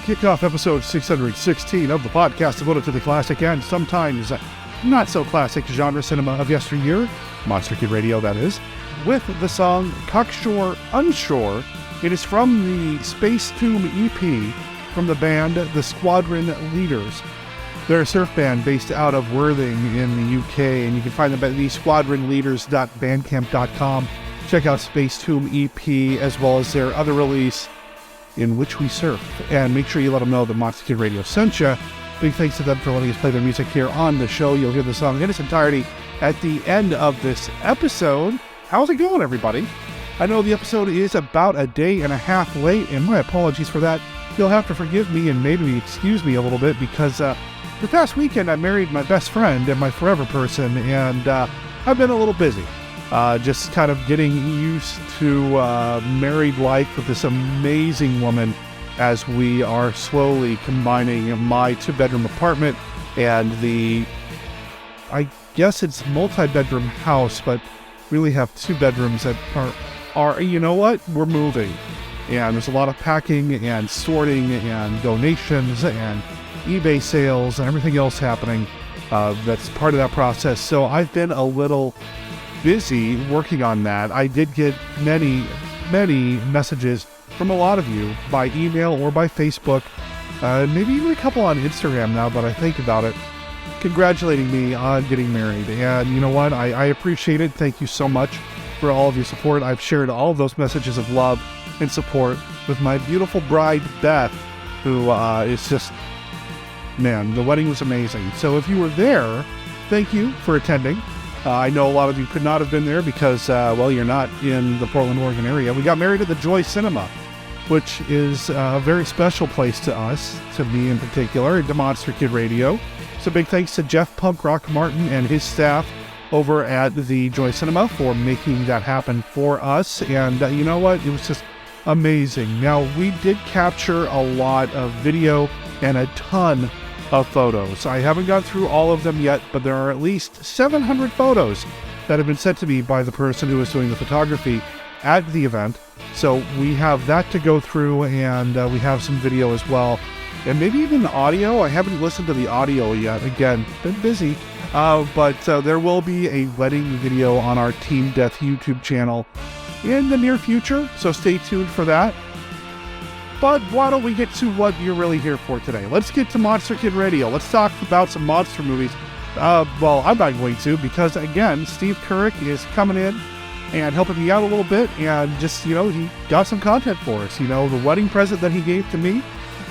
kick off episode 616 of the podcast devoted to the classic and sometimes not so classic genre cinema of yesteryear, Monster Kid Radio that is, with the song Cockshore Unshore. It is from the Space Tomb EP from the band The Squadron Leaders. They're a surf band based out of Worthing in the UK, and you can find them at thesquadronleaders.bandcamp.com. Check out Space Tomb EP as well as their other release, In Which We Surf. And make sure you let them know that Monster Kid Radio sent you. Big thanks to them for letting us play their music here on the show. You'll hear the song in its entirety at the end of this episode. How's it going, everybody? I know the episode is about a day and a half late, and my apologies for that. You'll have to forgive me and maybe excuse me a little bit because the past weekend I married my best friend and my forever person, and I've been a little busy. Just kind of getting used to married life with this amazing woman as we are slowly combining my two-bedroom apartment and I guess it's multi-bedroom house, but really have two bedrooms that are, you know what, we're moving. And there's a lot of packing and sorting and donations and eBay sales and everything else happening that's part of that process. So I've been a little busy working on that. I did get many messages from a lot of you by email or by Facebook, maybe even a couple on Instagram now that I think about it, congratulating me on getting married. And you know what? I appreciate it. Thank you so much for all of your support. I've shared all of those messages of love and support with my beautiful bride, Beth, who is just, man, the wedding was amazing. So if you were there, thank you for attending. I know a lot of you could not have been there because, well, you're not in the Portland, Oregon area. We got married at the Joy Cinema, which is a very special place to us, to me in particular, and to Monster Kid Radio. So big thanks to Jeff Punk Rock Martin and his staff over at the Joy Cinema for making that happen for us. And you know what? It was just amazing. Now, we did capture a lot of video and a ton of photos. I haven't gone through all of them yet, but there are at least 700 photos that have been sent to me by the person who was doing the photography at the event. So we have that to go through, and we have some video as well, and maybe even audio. I haven't listened to the audio yet. Again, been busy, but there will be a wedding video on our Team Death YouTube channel in the near future, so stay tuned for that. But why don't we get to what you're really here for today? Let's get to Monster Kid Radio. Let's talk about some monster movies. Well, I'm not going to, because again, Steve Turek is coming in and helping me out a little bit, and just, you know, he got some content for us. You know, the wedding present that he gave to me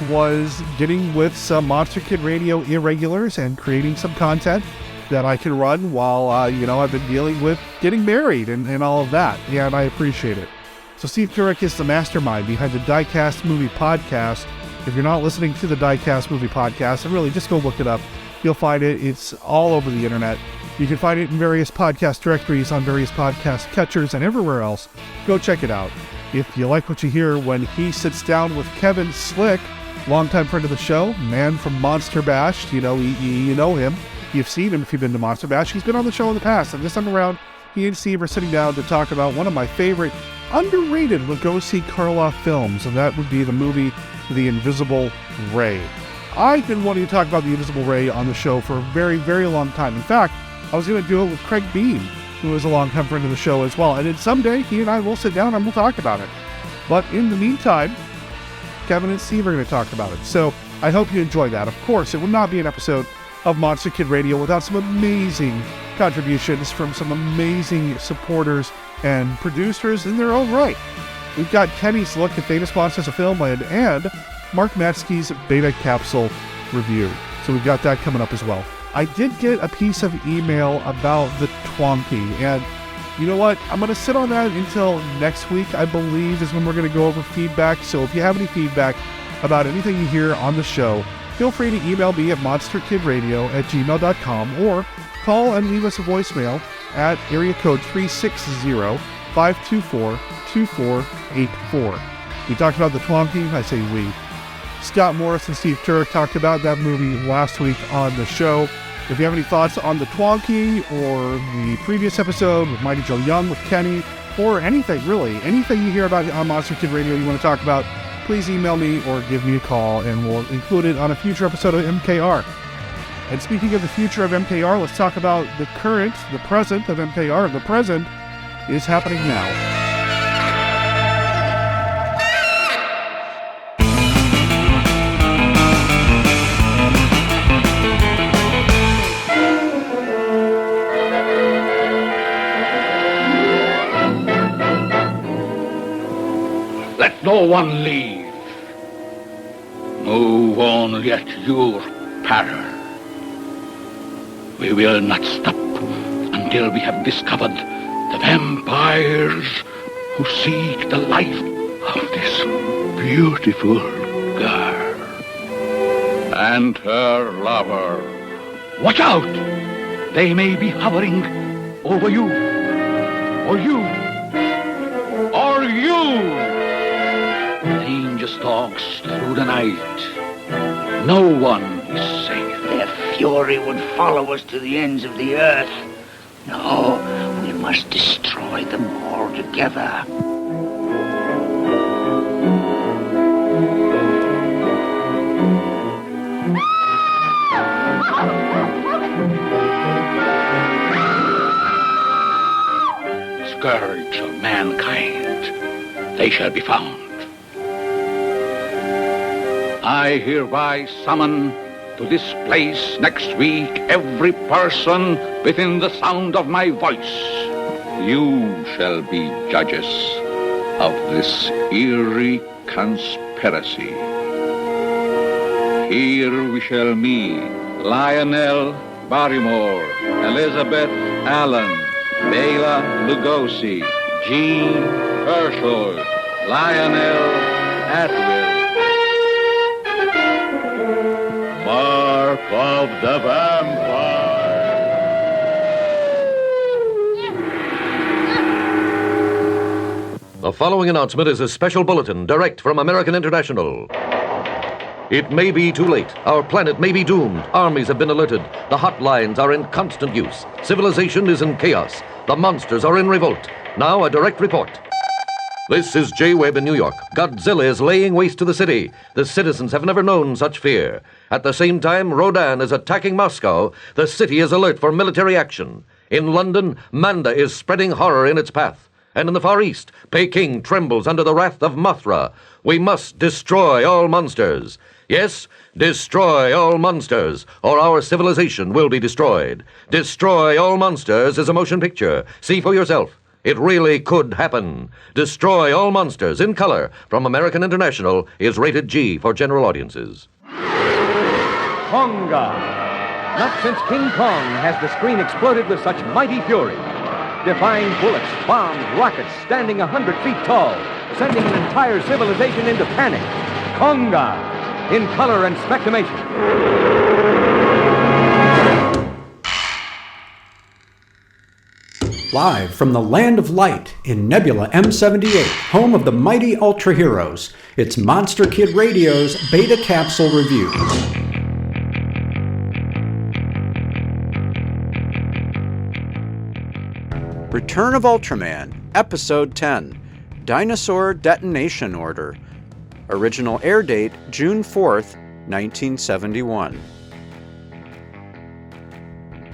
was getting with some Monster Kid Radio irregulars and creating some content that I can run while, you know, I've been dealing with getting married and all of that, and I appreciate it. So Steve Turek is the mastermind behind the DieCast Movie Podcast. If you're not listening to the DieCast Movie Podcast, then really just go look it up. You'll find it. It's all over the internet. You can find it in various podcast directories, on various podcast catchers, and everywhere else. Go check it out. If you like what you hear when he sits down with Kevin Slick, longtime friend of the show, man from Monster Bash, you know, you know him. You've seen him if you've been to Monster Bash. He's been on the show in the past, and this time around, he and Steve are sitting down to talk about one of my favorite underrated Lugosi and Karloff films, and that would be the movie The Invisible Ray. I've been wanting to talk about The Invisible Ray on the show for a very, very long time. In fact, I was going to do it with Craig Beam, who is a longtime friend of the show as well, and then someday he and I will sit down and we'll talk about it. But in the meantime, Kevin and Steve are going to talk about it, so I hope you enjoy that. Of course, it will not be an episode of Monster Kid Radio without some amazing contributions from some amazing supporters and producers in their own right. We've got Kenny's look at famous monsters of Filmland and Mark Matzke's Beta Capsule review. So we've got that coming up as well. I did get a piece of email about the Twonky, and you know what? I'm going to sit on that until next week, I believe, is when we're going to go over feedback. So if you have any feedback about anything you hear on the show, feel free to email me at monsterkidradio@gmail.com or call and leave us a voicemail at area code 360-524-2484. We talked about the Twonky. I say we. Scott Morris and Steve Turek talked about that movie last week on the show. If you have any thoughts on the Twonky or the previous episode with Mighty Joe Young with Kenny, or anything really, anything you hear about on Monster Kid Radio you want to talk about, please email me or give me a call, and we'll include it on a future episode of MKR. And speaking of the future of MKR, let's talk about the present of MKR. The present is happening now. Let no one leave. Move only at your peril. We will not stop until we have discovered the vampires who seek the life of this beautiful girl and her lover. Watch out! They may be hovering over you, or you, or you! Danger stalks through the night. No one is safe. Their fury would follow us to the ends of the earth. No, we must destroy them all together. Scourge of mankind, they shall be found. I hereby summon to this place next week every person within the sound of my voice. You shall be judges of this eerie conspiracy. Here we shall meet Lionel Barrymore, Elizabeth Allen, Bela Lugosi, Jean Herschel, Lionel Atwill. Mark of the Vampire. The following announcement is a special bulletin direct from American International. It may be too late. Our planet may be doomed. Armies have been alerted. The hotlines are in constant use. Civilization is in chaos. The monsters are in revolt. Now a direct report. This is J. Webb in New York. Godzilla is laying waste to the city. The citizens have never known such fear. At the same time, Rodan is attacking Moscow. The city is alert for military action. In London, Manda is spreading horror in its path. And in the Far East, Peking trembles under the wrath of Mothra. We must destroy all monsters. Yes, destroy all monsters, or our civilization will be destroyed. Destroy All Monsters is a motion picture. See for yourself. It really could happen. Destroy All Monsters in color from American International is rated G for general audiences. Konga. Not since King Kong has the screen exploded with such mighty fury. Defying bullets, bombs, rockets, standing 100 feet tall, sending an entire civilization into panic. Konga, in color and spectramation. Live from the Land of Light in Nebula M78, home of the mighty Ultra Heroes, it's Monster Kid Radio's Beta Capsule Review. Return of Ultraman, Episode 10, Dinosaur Detonation Order. Original air date, June 4th, 1971.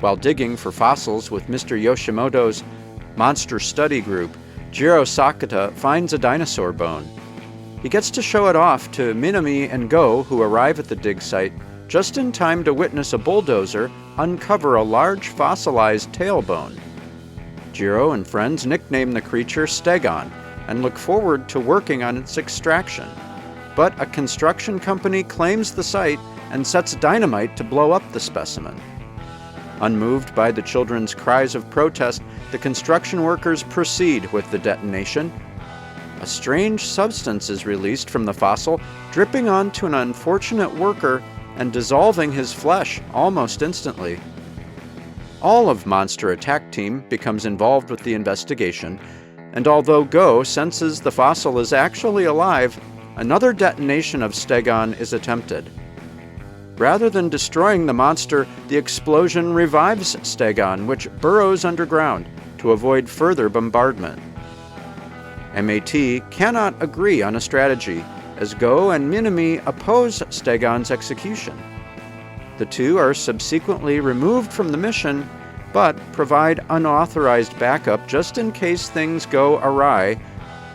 While digging for fossils with Mr. Yoshimoto's Monster Study Group, Jiro Sakata finds a dinosaur bone. He gets to show it off to Minami and Go, who arrive at the dig site just in time to witness a bulldozer uncover a large fossilized tailbone. Jiro and friends nickname the creature Stegon and look forward to working on its extraction. But a construction company claims the site and sets dynamite to blow up the specimen. Unmoved by the children's cries of protest, the construction workers proceed with the detonation. A strange substance is released from the fossil, dripping onto an unfortunate worker and dissolving his flesh almost instantly. All of Monster Attack Team becomes involved with the investigation, and although Go senses the fossil is actually alive, another detonation of Stegon is attempted. Rather than destroying the monster, the explosion revives Stegon, which burrows underground to avoid further bombardment. MAT cannot agree on a strategy, as Go and Minami oppose Stegon's execution. The two are subsequently removed from the mission, but provide unauthorized backup just in case things go awry,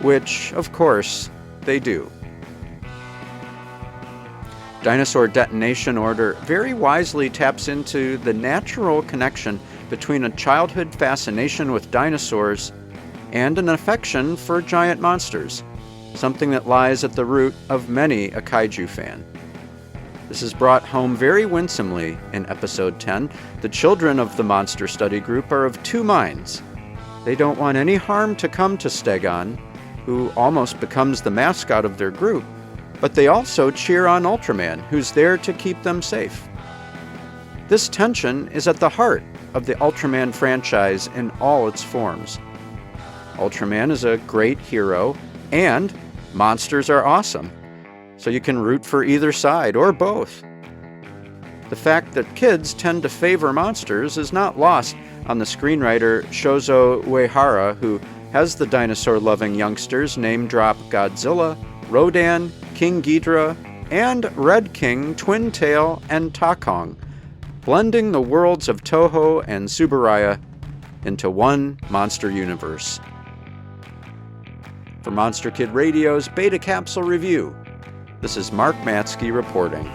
which, of course, they do. Dinosaur Detonation Order very wisely taps into the natural connection between a childhood fascination with dinosaurs and an affection for giant monsters, something that lies at the root of many a kaiju fan. This is brought home very winsomely in Episode 10. The children of the Monster Study Group are of two minds. They don't want any harm to come to Stegon, who almost becomes the mascot of their group, but they also cheer on Ultraman, who's there to keep them safe. This tension is at the heart of the Ultraman franchise in all its forms. Ultraman is a great hero, and monsters are awesome, so you can root for either side or both. The fact that kids tend to favor monsters is not lost on the screenwriter Shozo Uehara, who has the dinosaur-loving youngsters name-drop Godzilla, Rodan, King Ghidorah, and Red King, Twin Tail, and Takong, blending the worlds of Toho and Tsuburaya into one monster universe. For Monster Kid Radio's Beta Capsule Review, this is Mark Matzke reporting.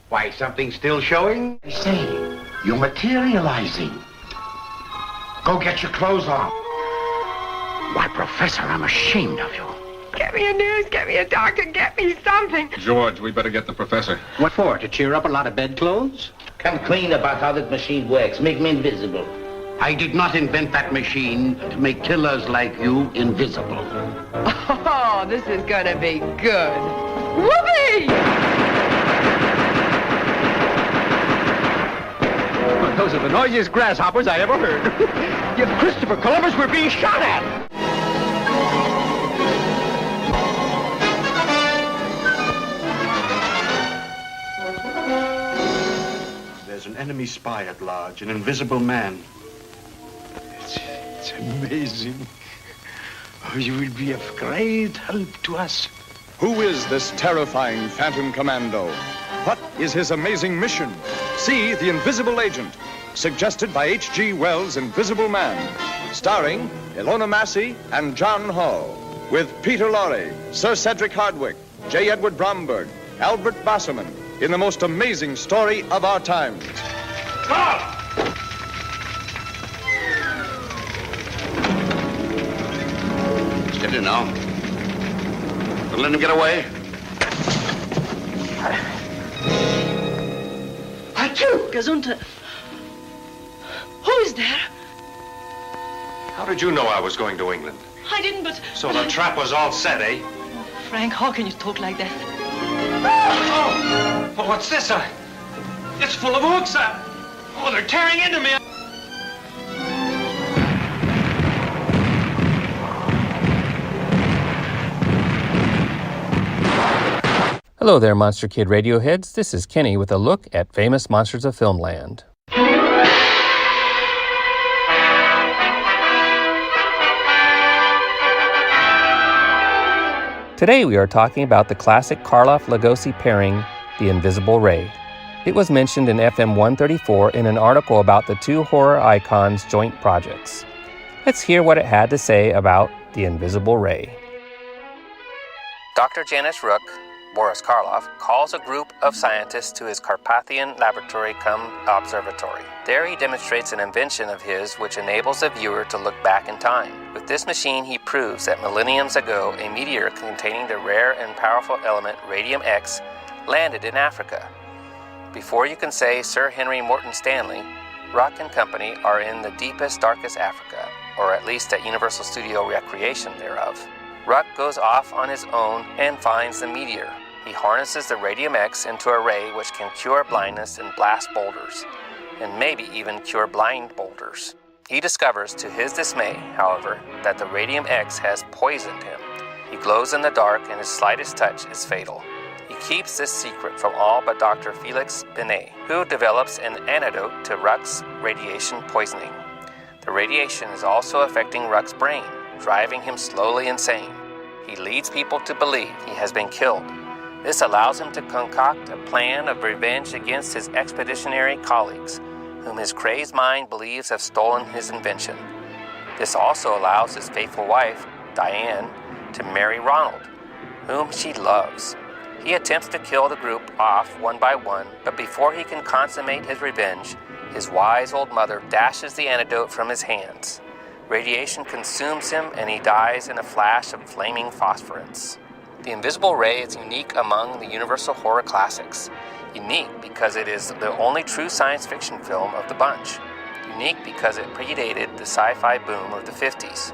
Why, something's still showing? I say, you're materializing. Go get your clothes on. Why, Professor, I'm ashamed of you. Get me a nurse, get me a doctor, get me something. George, we better get the professor. What for? To cheer up a lot of bedclothes? Come clean about how that machine works. Make me invisible. I did not invent that machine to make killers like you invisible. Oh, this is gonna be good. Whoopee! Those are the noisiest grasshoppers I ever heard. If Christopher Columbus were being shot at! There's an enemy spy at large, an invisible man. It's amazing. Oh, you will be of great help to us. Who is this terrifying Phantom Commando? What is his amazing mission? See The Invisible Agent, suggested by H.G. Wells' Invisible Man, starring Ilona Massey and John Hall, with Peter Lorre, Sir Cedric Hardwicke, J. Edward Bromberg, Albert Basserman, in the most amazing story of our times. Stop! Steady now. Don't let him get away. Gesundheit. Who is there? How did you know I was going to England? I didn't, but... So the trap was all set, eh? Frank, how can you talk like that? Oh, what's this? It's full of hooks. Oh, they're tearing into me. Hello there, Monster Kid Radio heads. This is Kenny with a look at famous monsters of Filmland. Today we are talking about the classic Karloff-Lugosi pairing, The Invisible Ray. It was mentioned in FM 134 in an article about the two horror icons' joint projects. Let's hear what it had to say about The Invisible Ray. Dr. Janice Rook, Boris Karloff, calls a group of scientists to his Carpathian laboratory cum observatory. There he demonstrates an invention of his which enables the viewer to look back in time. With this machine, he proves that millenniums ago, a meteor containing the rare and powerful element radium-X landed in Africa. Before you can say Sir Henry Morton Stanley, Rock and Company are in the deepest, darkest Africa, or at least at Universal Studio Recreation thereof. Ruck goes off on his own and finds the meteor. He harnesses the radium-X into a ray which can cure blindness and blast boulders, and maybe even cure blind boulders. He discovers, to his dismay, however, that the radium-X has poisoned him. He glows in the dark, and his slightest touch is fatal. He keeps this secret from all but Dr. Felix Binet, who develops an antidote to Ruck's radiation poisoning. The radiation is also affecting Ruck's brain, driving him slowly insane. He leads people to believe he has been killed. This allows him to concoct a plan of revenge against his expeditionary colleagues, whom his crazed mind believes have stolen his invention. This also allows his faithful wife, Diane, to marry Ronald, whom she loves. He attempts to kill the group off one by one, but before he can consummate his revenge, his wise old mother dashes the antidote from his hands. Radiation consumes him, and he dies in a flash of flaming phosphorence. The Invisible Ray is unique among the Universal horror classics. Unique because it is the only true science fiction film of the bunch. Unique because it predated the sci-fi boom of the 50s.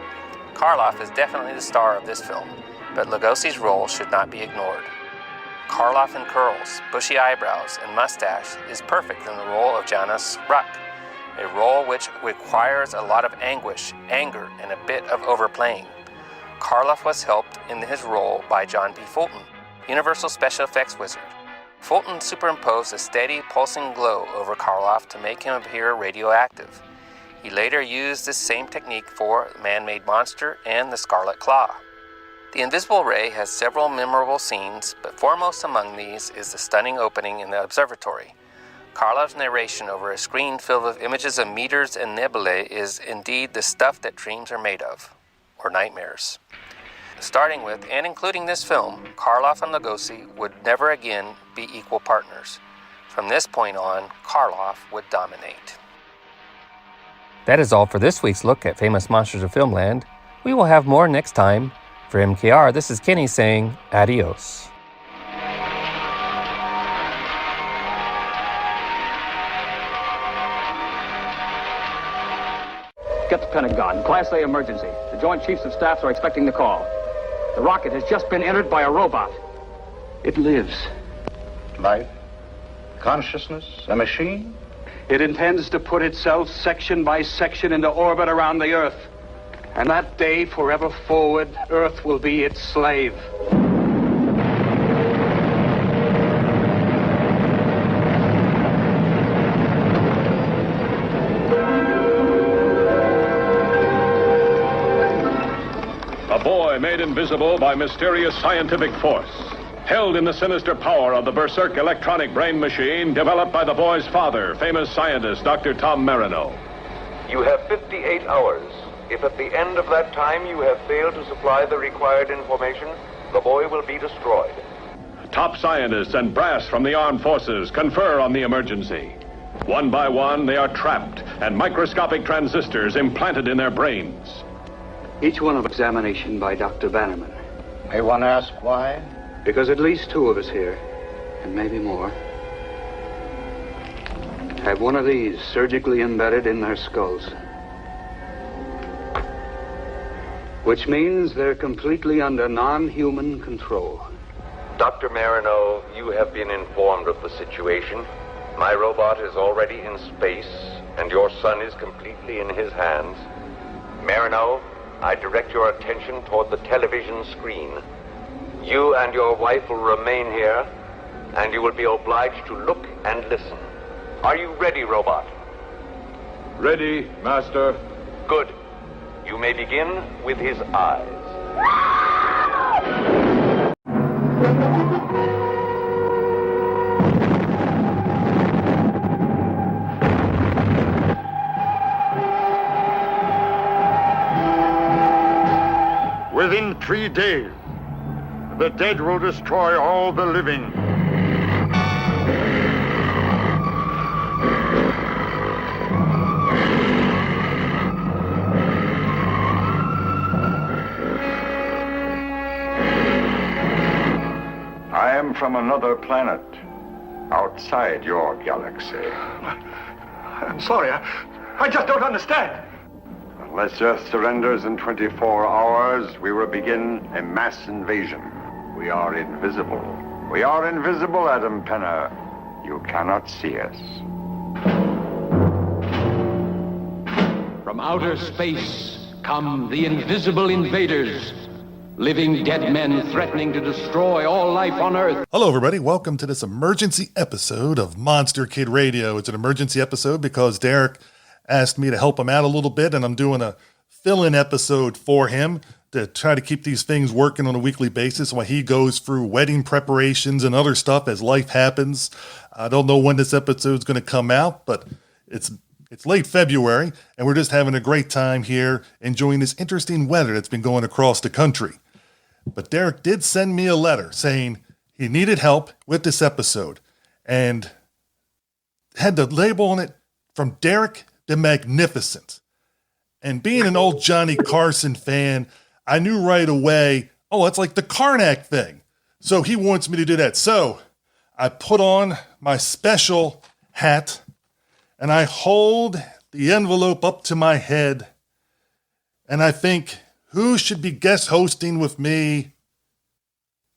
Karloff is definitely the star of this film, but Lugosi's role should not be ignored. Karloff in curls, bushy eyebrows, and mustache is perfect in the role of Janus Ruck, a role which requires a lot of anguish, anger, and a bit of overplaying. Karloff was helped in his role by John P. Fulton, Universal Special Effects wizard. Fulton superimposed a steady, pulsing glow over Karloff to make him appear radioactive. He later used this same technique for the Man-Made Monster and the Scarlet Claw. The Invisible Ray has several memorable scenes, but foremost among these is the stunning opening in the observatory. Karloff's narration over a screen filled with images of meteors and nebulae is indeed the stuff that dreams are made of, or nightmares. Starting with and including this film, Karloff and Lugosi would never again be equal partners. From this point on, Karloff would dominate. That is all for this week's look at famous monsters of Filmland. We will have more next time. For MKR, this is Kenny saying adios. Get the Pentagon. Class A emergency. The Joint Chiefs of Staffs are expecting the call. The rocket has just been entered by a robot. It lives. Life? Consciousness? A machine? It intends to put itself section by section into orbit around the Earth. And that day, forever forward, Earth will be its slave. A boy made invisible by mysterious scientific force. Held in the sinister power of the Berserk electronic brain machine developed by the boy's father, famous scientist Dr. Tom Marino. You have 58 hours. If at the end of that time you have failed to supply the required information, the boy will be destroyed. Top scientists and brass from the armed forces confer on the emergency. One by one, they are trapped and microscopic transistors implanted in their brains. Each one of examination by Dr. Bannerman. May one ask why? Because at least two of us here, and maybe more, have one of these surgically embedded in their skulls. Which means they're completely under non-human control. Dr. Marino, you have been informed of the situation. My robot is already in space, and your son is completely in his hands. Marino, I direct your attention toward the television screen. You and your wife will remain here, and you will be obliged to look and listen. Are you ready, robot? Ready, Master. Good. You may begin with his eyes. Within 3 days, The dead will destroy all the living. I am from another planet, outside your galaxy. I'm sorry, I just don't understand. Unless Earth surrenders in 24 hours, we will begin a mass invasion. We are invisible. We are invisible, Adam Penner. You cannot see us. From outer space come the invisible invaders. Living dead men threatening to destroy all life on Earth. Hello, everybody. Welcome to this emergency episode of Monster Kid Radio. It's an emergency episode because Derek asked me to help him out a little bit, and I'm doing a fill-in episode for him to try to keep these things working on a weekly basis while he goes through wedding preparations and other stuff as life happens. I don't know when this episode is going to come out, but it's late February, and we're just having a great time here enjoying this interesting weather that's been going across the country. But Derek did send me a letter saying he needed help with this episode and had the label on it from Derek the Magnificent. And being an old Johnny Carson fan, I knew right away, oh, it's like the Karnak thing. So he wants me to do that. So I put on my special hat and I hold the envelope up to my head and I think, who should be guest hosting with me?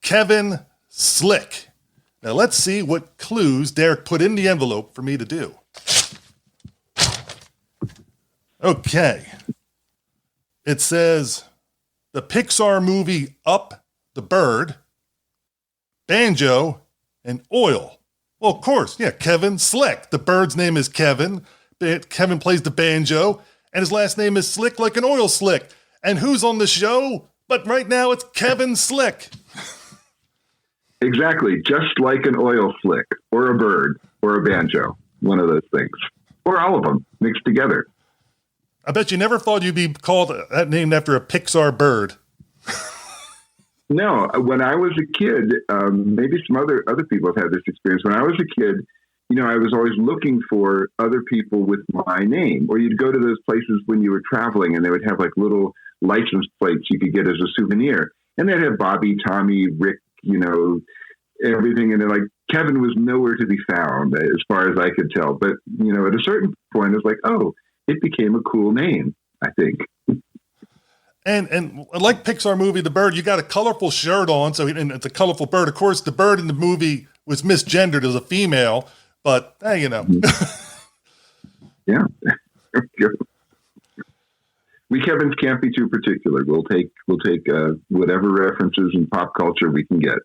Kevin Slick. Now let's see what clues Derek put in the envelope for me to do. Okay. It says, the Pixar movie Up the Bird, Banjo, and Oil. Well, of course, yeah, Kevin Slick. The bird's name is Kevin. Kevin plays the banjo, and his last name is Slick like an oil slick. And who's on the show? But right now it's Kevin Slick. Exactly. Just like an oil slick or a bird or a banjo. One of those things. Or all of them mixed together. I bet you never thought you'd be called named after a Pixar bird. No, when I was a kid, maybe some other people have had this experience. When I was a kid, I was always looking for other people with my name. Or you'd go to those places when you were traveling and they would have like little license plates you could get as a souvenir. And they'd have Bobby, Tommy, Rick, everything. And then like Kevin was nowhere to be found as far as I could tell. But, at a certain point, it was like, oh, it became a cool name, I think. And like Pixar movie, The Bird, you got a colorful shirt on. And it's a colorful bird. Of course, the bird in the movie was misgendered as a female. But, hey, Yeah. We Kevins can't be too particular. We'll take whatever references in pop culture we can get.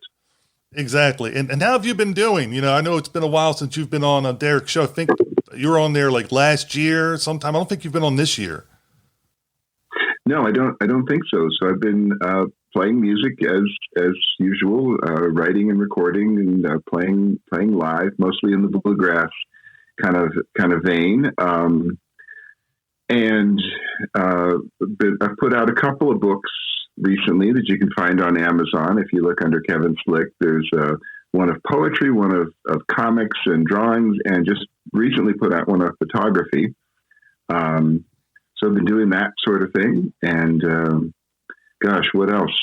Exactly. And how have you been doing? I know it's been a while since you've been on a Derek show. I think you were on there like last year sometime. I don't think you've been on this year. No, I don't think so. So I've been playing music as usual, writing and recording and playing live, mostly in the bluegrass kind of vein. But I've put out a couple of books recently that you can find on Amazon. If you look under Kevin Slick, there's one of poetry, one of comics and drawings, and just recently put out one of photography. So I've been doing that sort of thing. And gosh, what else?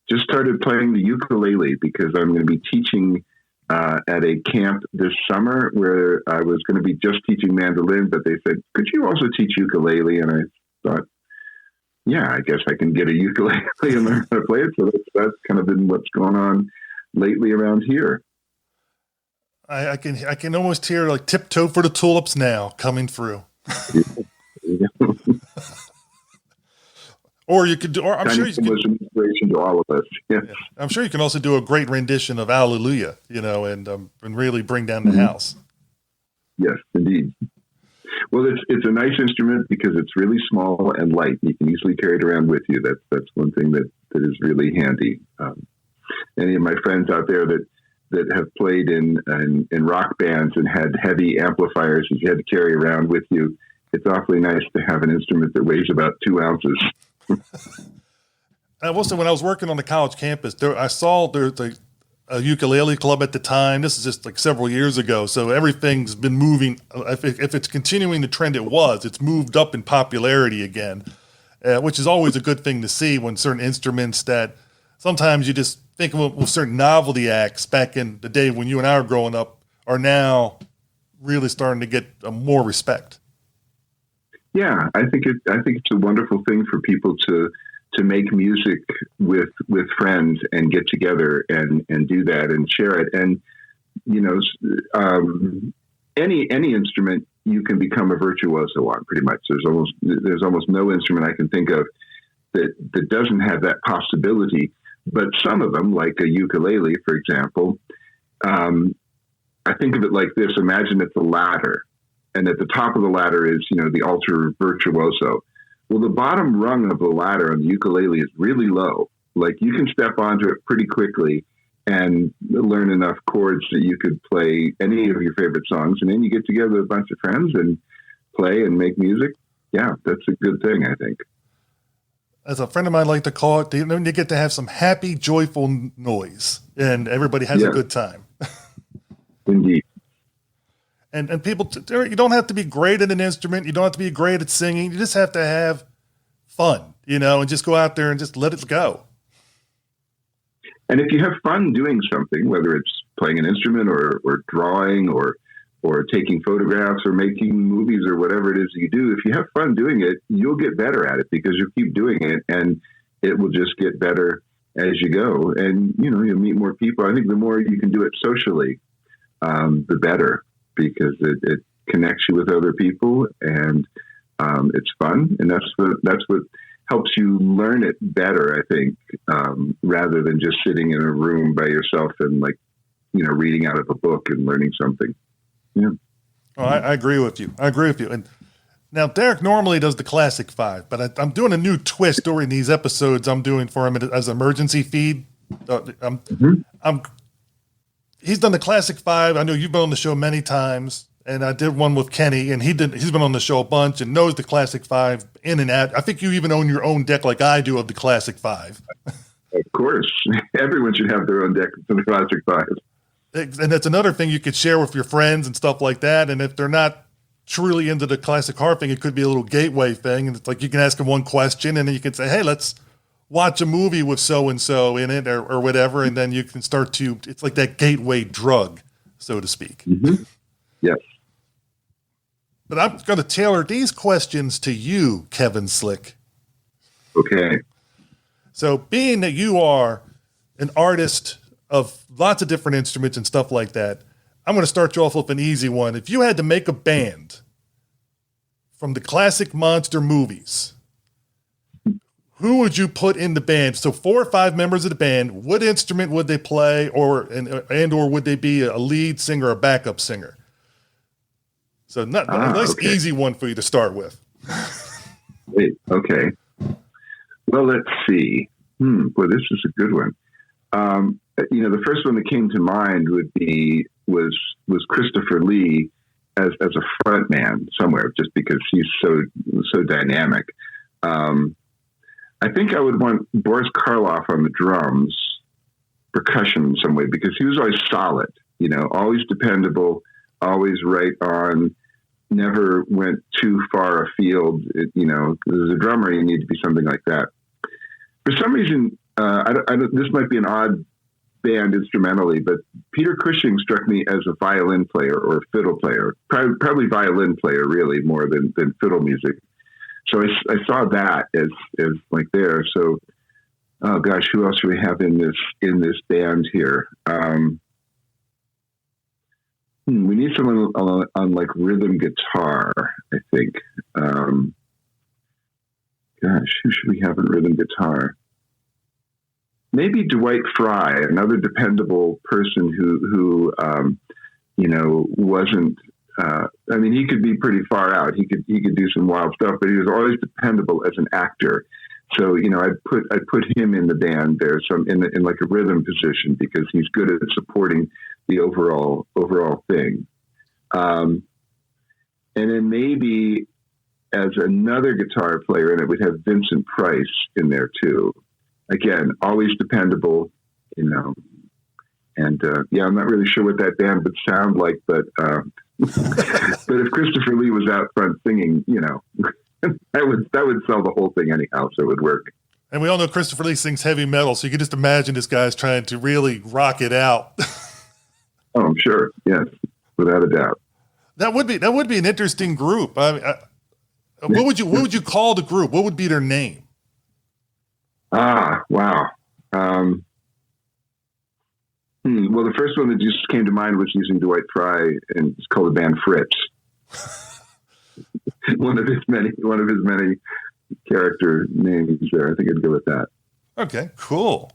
Just started playing the ukulele because I'm going to be teaching at a camp this summer where I was going to be just teaching mandolin, but they said, could you also teach ukulele? And I thought, yeah, I guess I can get a ukulele and learn how to play it. So that's kind of been what's going on lately around here. I can almost hear like Tiptoe for the Tulips now coming through. Or you could do, or I'm sure you can, was an inspiration to all of us. Yes. Yeah. I'm sure you can also do a great rendition of Hallelujah, and really bring down the house. Yes, indeed. Well, it's a nice instrument because it's really small and light. You can easily carry it around with you. That's one thing that is really handy. Any of my friends out there that have played in rock bands and had heavy amplifiers that you had to carry around with you, it's awfully nice to have an instrument that weighs about 2 ounces. Also, when I was working on the college campus, I saw there's a ukulele club at the time. This is just like several years ago. So everything's been moving. If it's continuing the trend it's moved up in popularity again, which is always a good thing to see when certain instruments that sometimes you just think of certain novelty acts back in the day when you and I were growing up are now really starting to get more respect. Yeah, I think it's a wonderful thing for people to make music with friends and get together and do that and share it. And, any instrument you can become a virtuoso on pretty much. There's almost no instrument I can think of that doesn't have that possibility, but some of them, like a ukulele, for example, I think of it like this. Imagine it's a ladder, and at the top of the ladder is, the ultra virtuoso. Well, the bottom rung of the ladder on the ukulele is really low. Like, you can step onto it pretty quickly and learn enough chords that you could play any of your favorite songs. And then you get together with a bunch of friends and play and make music. Yeah, that's a good thing, I think. As a friend of mine liked to call it, you get to have some happy, joyful noise, and everybody has a good time. Indeed. And people, you don't have to be great at an instrument. You don't have to be great at singing. You just have to have fun, and just go out there and just let it go. And if you have fun doing something, whether it's playing an instrument or drawing or taking photographs or making movies or whatever it is you do, if you have fun doing it, you'll get better at it because you'll keep doing it and it will just get better as you go. And, you'll meet more people. I think the more you can do it socially, the better, because it connects you with other people and it's fun. And that's what helps you learn it better, I think, rather than just sitting in a room by yourself and reading out of a book and learning something. Yeah. Oh, I agree with you. And now Derek normally does the classic five, but I'm doing a new twist during these episodes I'm doing for him as emergency feed. He's done the classic five. I know you've been on the show many times, and I did one with Kenny, and he's been on the show a bunch and knows the classic five in and out. I think you even own your own deck like I do of the classic five. Of course. Everyone should have their own deck of the classic five. And that's another thing you could share with your friends and stuff like that. And if they're not truly into the classic horror thing, it could be a little gateway thing. And it's like you can ask them one question, and then you can say, hey, let's watch a movie with so-and-so in it or whatever. And then you can start to, it's like that gateway drug, so to speak. Mm-hmm. Yes. But I'm going to tailor these questions to you, Kevin Slick. Okay. So being that you are an artist of lots of different instruments and stuff like that, I'm going to start you off with an easy one. If you had to make a band from the classic monster movies, who would you put in the band? So 4 or 5 members of the band, what instrument would they play, or would they be a lead singer or backup singer? So a nice easy one for you to start with. Wait, okay. Well, let's see. Boy, this is a good one. The first one that came to mind was Christopher Lee as a front man somewhere, just because he's so dynamic. I think I would want Boris Karloff on the drums, percussion in some way, because he was always solid, always dependable, always right on, never went too far afield. As a drummer, you need to be something like that. For some reason, this might be an odd band instrumentally, but Peter Cushing struck me as a violin player or fiddle player, probably violin player really more than fiddle music. So I saw that as like there. So, oh gosh, who else do we have in this band here? We need someone on like rhythm guitar, I think. Gosh, who should we have in rhythm guitar? Maybe Dwight Fry, another dependable person who wasn't. He could be pretty far out. He could do some wild stuff, but he was always dependable as an actor. So I'd put him in the band there, in like a rhythm position, because he's good at supporting the overall thing. And then maybe as another guitar player, and it would have Vincent Price in there too. again, always dependable, you know. And I'm not really sure what that band would sound like, but but if Christopher Lee was out front singing, you know, that would sell the whole thing anyhow, so it would work. And we all know Christopher Lee sings heavy metal, so you can just imagine this guy's trying to really rock it out. Oh, I'm sure. Yes, without a doubt. That would be an interesting group. What would you call the group? What would be their name? Wow. Well, the first one that just came to mind was using Dwight Fry, and it's called the band Fritz. one of his many character names there. I think I'd go with that. Okay, cool.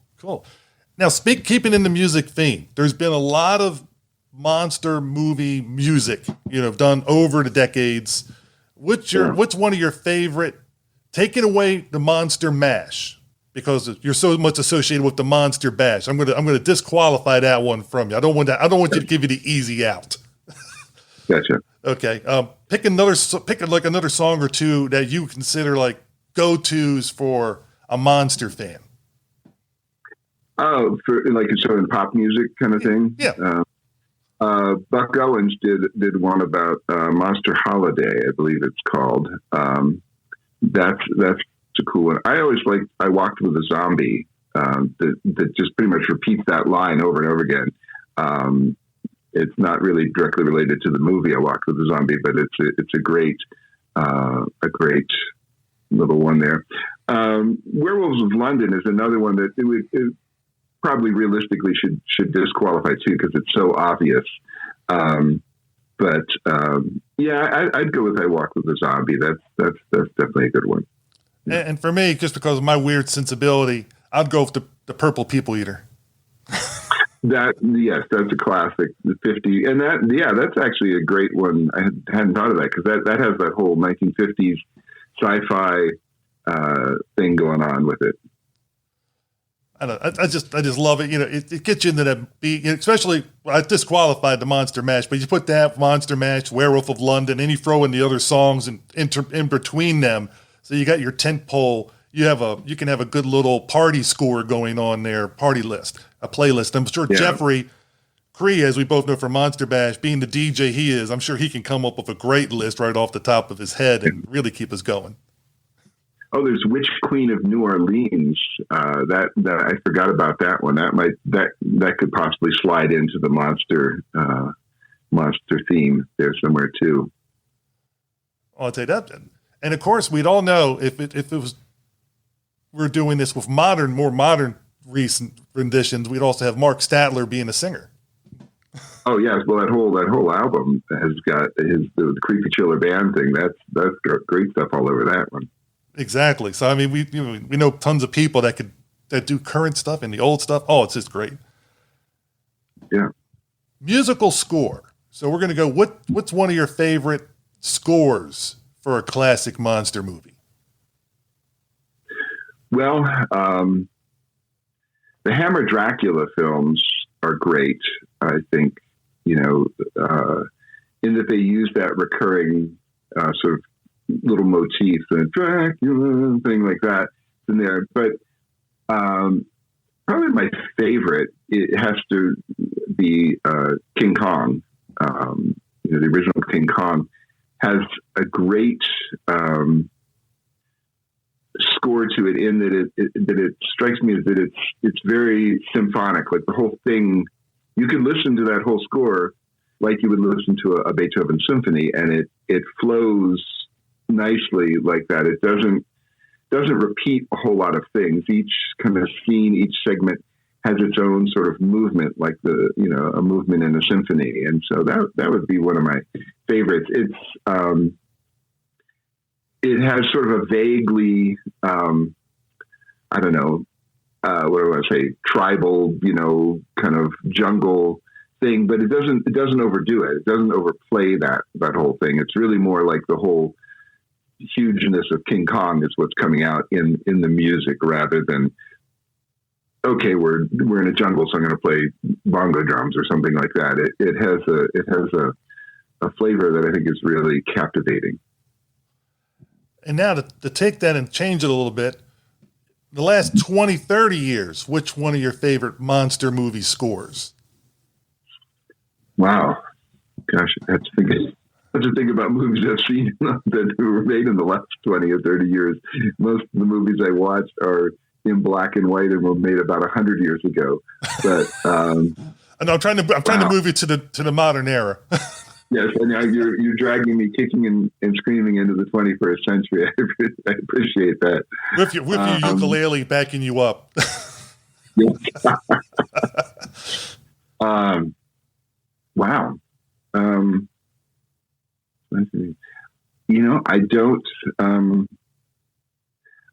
Now, keeping in the music theme, there's been a lot of monster movie music, you know, done over the decades. What's one of your favorite? Taking away the Monster Mash, because you're so much associated with the Monster Bash. I'm gonna disqualify that one from you. I don't want you to give you the easy out. Gotcha. Okay. Pick another song or two that you consider like go-tos for a monster fan. Oh, for like so in pop music kind of thing. Yeah. Buck Owens did one about Monster Holiday, I believe it's called. That's a cool one. I always liked I Walked with a Zombie, that just pretty much repeats that line over and over again. It's not really directly related to the movie I Walked with a Zombie, but it's a great little one there. Werewolves of London is another one that it probably realistically should disqualify too, because it's so obvious. But I'd go with I Walk with a Zombie. That's definitely a good one. And for me, just because of my weird sensibility, I'd go with the Purple People Eater. That's a classic. The 50, and that's actually a great one. I hadn't thought of that, because that has that whole 1950s sci-fi thing going on with it. I don't know. I just love it. You know, it gets you into that beat, especially I disqualified the Monster Mash, but you put that Monster Mash, Werewolf of London, and you throw in the other songs in between them. So you got your tent pole. You can have a good little party score going on there, party list, a playlist. I'm sure Jeffrey Cree, as we both know from Monster Bash, being the DJ he is, I'm sure he can come up with a great list right off the top of his head and really keep us going. Oh, there's Witch Queen of New Orleans. That I forgot about that one. That could possibly slide into the monster theme there somewhere too. I'll tell you that. And of course, we'd all know if we're doing this with more modern recent renditions, we'd also have Mark Statler being a singer. Oh yes, well that whole album has got the Creepy Chiller band thing. That's great stuff all over that one. Exactly. So I mean, we know tons of people that do current stuff and the old stuff. Oh, it's just great. Yeah. Musical score. So we're gonna go. What's one of your favorite scores for a classic monster movie? Well, the Hammer Dracula films are great. I think, in that they use that recurring sort of little motif, the Dracula thing like that in there. But probably my favorite, it has to be King Kong. The original King Kong has a great score to it, in that it strikes me as that it's very symphonic. Like the whole thing, you can listen to that whole score like you would listen to a Beethoven symphony, and it flows nicely like that. It doesn't repeat a whole lot of things. Each kind of scene, each segment has its own sort of movement, like a movement in a symphony. And so that would be one of my favorites. It's it has sort of a vaguely I don't know, what do I want to say, tribal, kind of jungle thing, but it doesn't overdo it. It doesn't overplay that whole thing. It's really more like the whole hugeness of King Kong is what's coming out in the music, rather than, okay, we're in a jungle, so I'm going to play bongo drums or something like that. It has a flavor that I think is really captivating. And now to take that and change it a little bit, the last 20, 30 years, which one of your favorite monster movie scores? Wow. Gosh, I have to think about movies I've seen that were made in the last 20 or 30 years. Most of the movies I watched are in black and white and were made about 100 years ago. But no, I'm trying to move you to the modern era. Yes, and now you're dragging me kicking and screaming into the 21st century. I appreciate that. With your ukulele backing you up. Wow. I don't.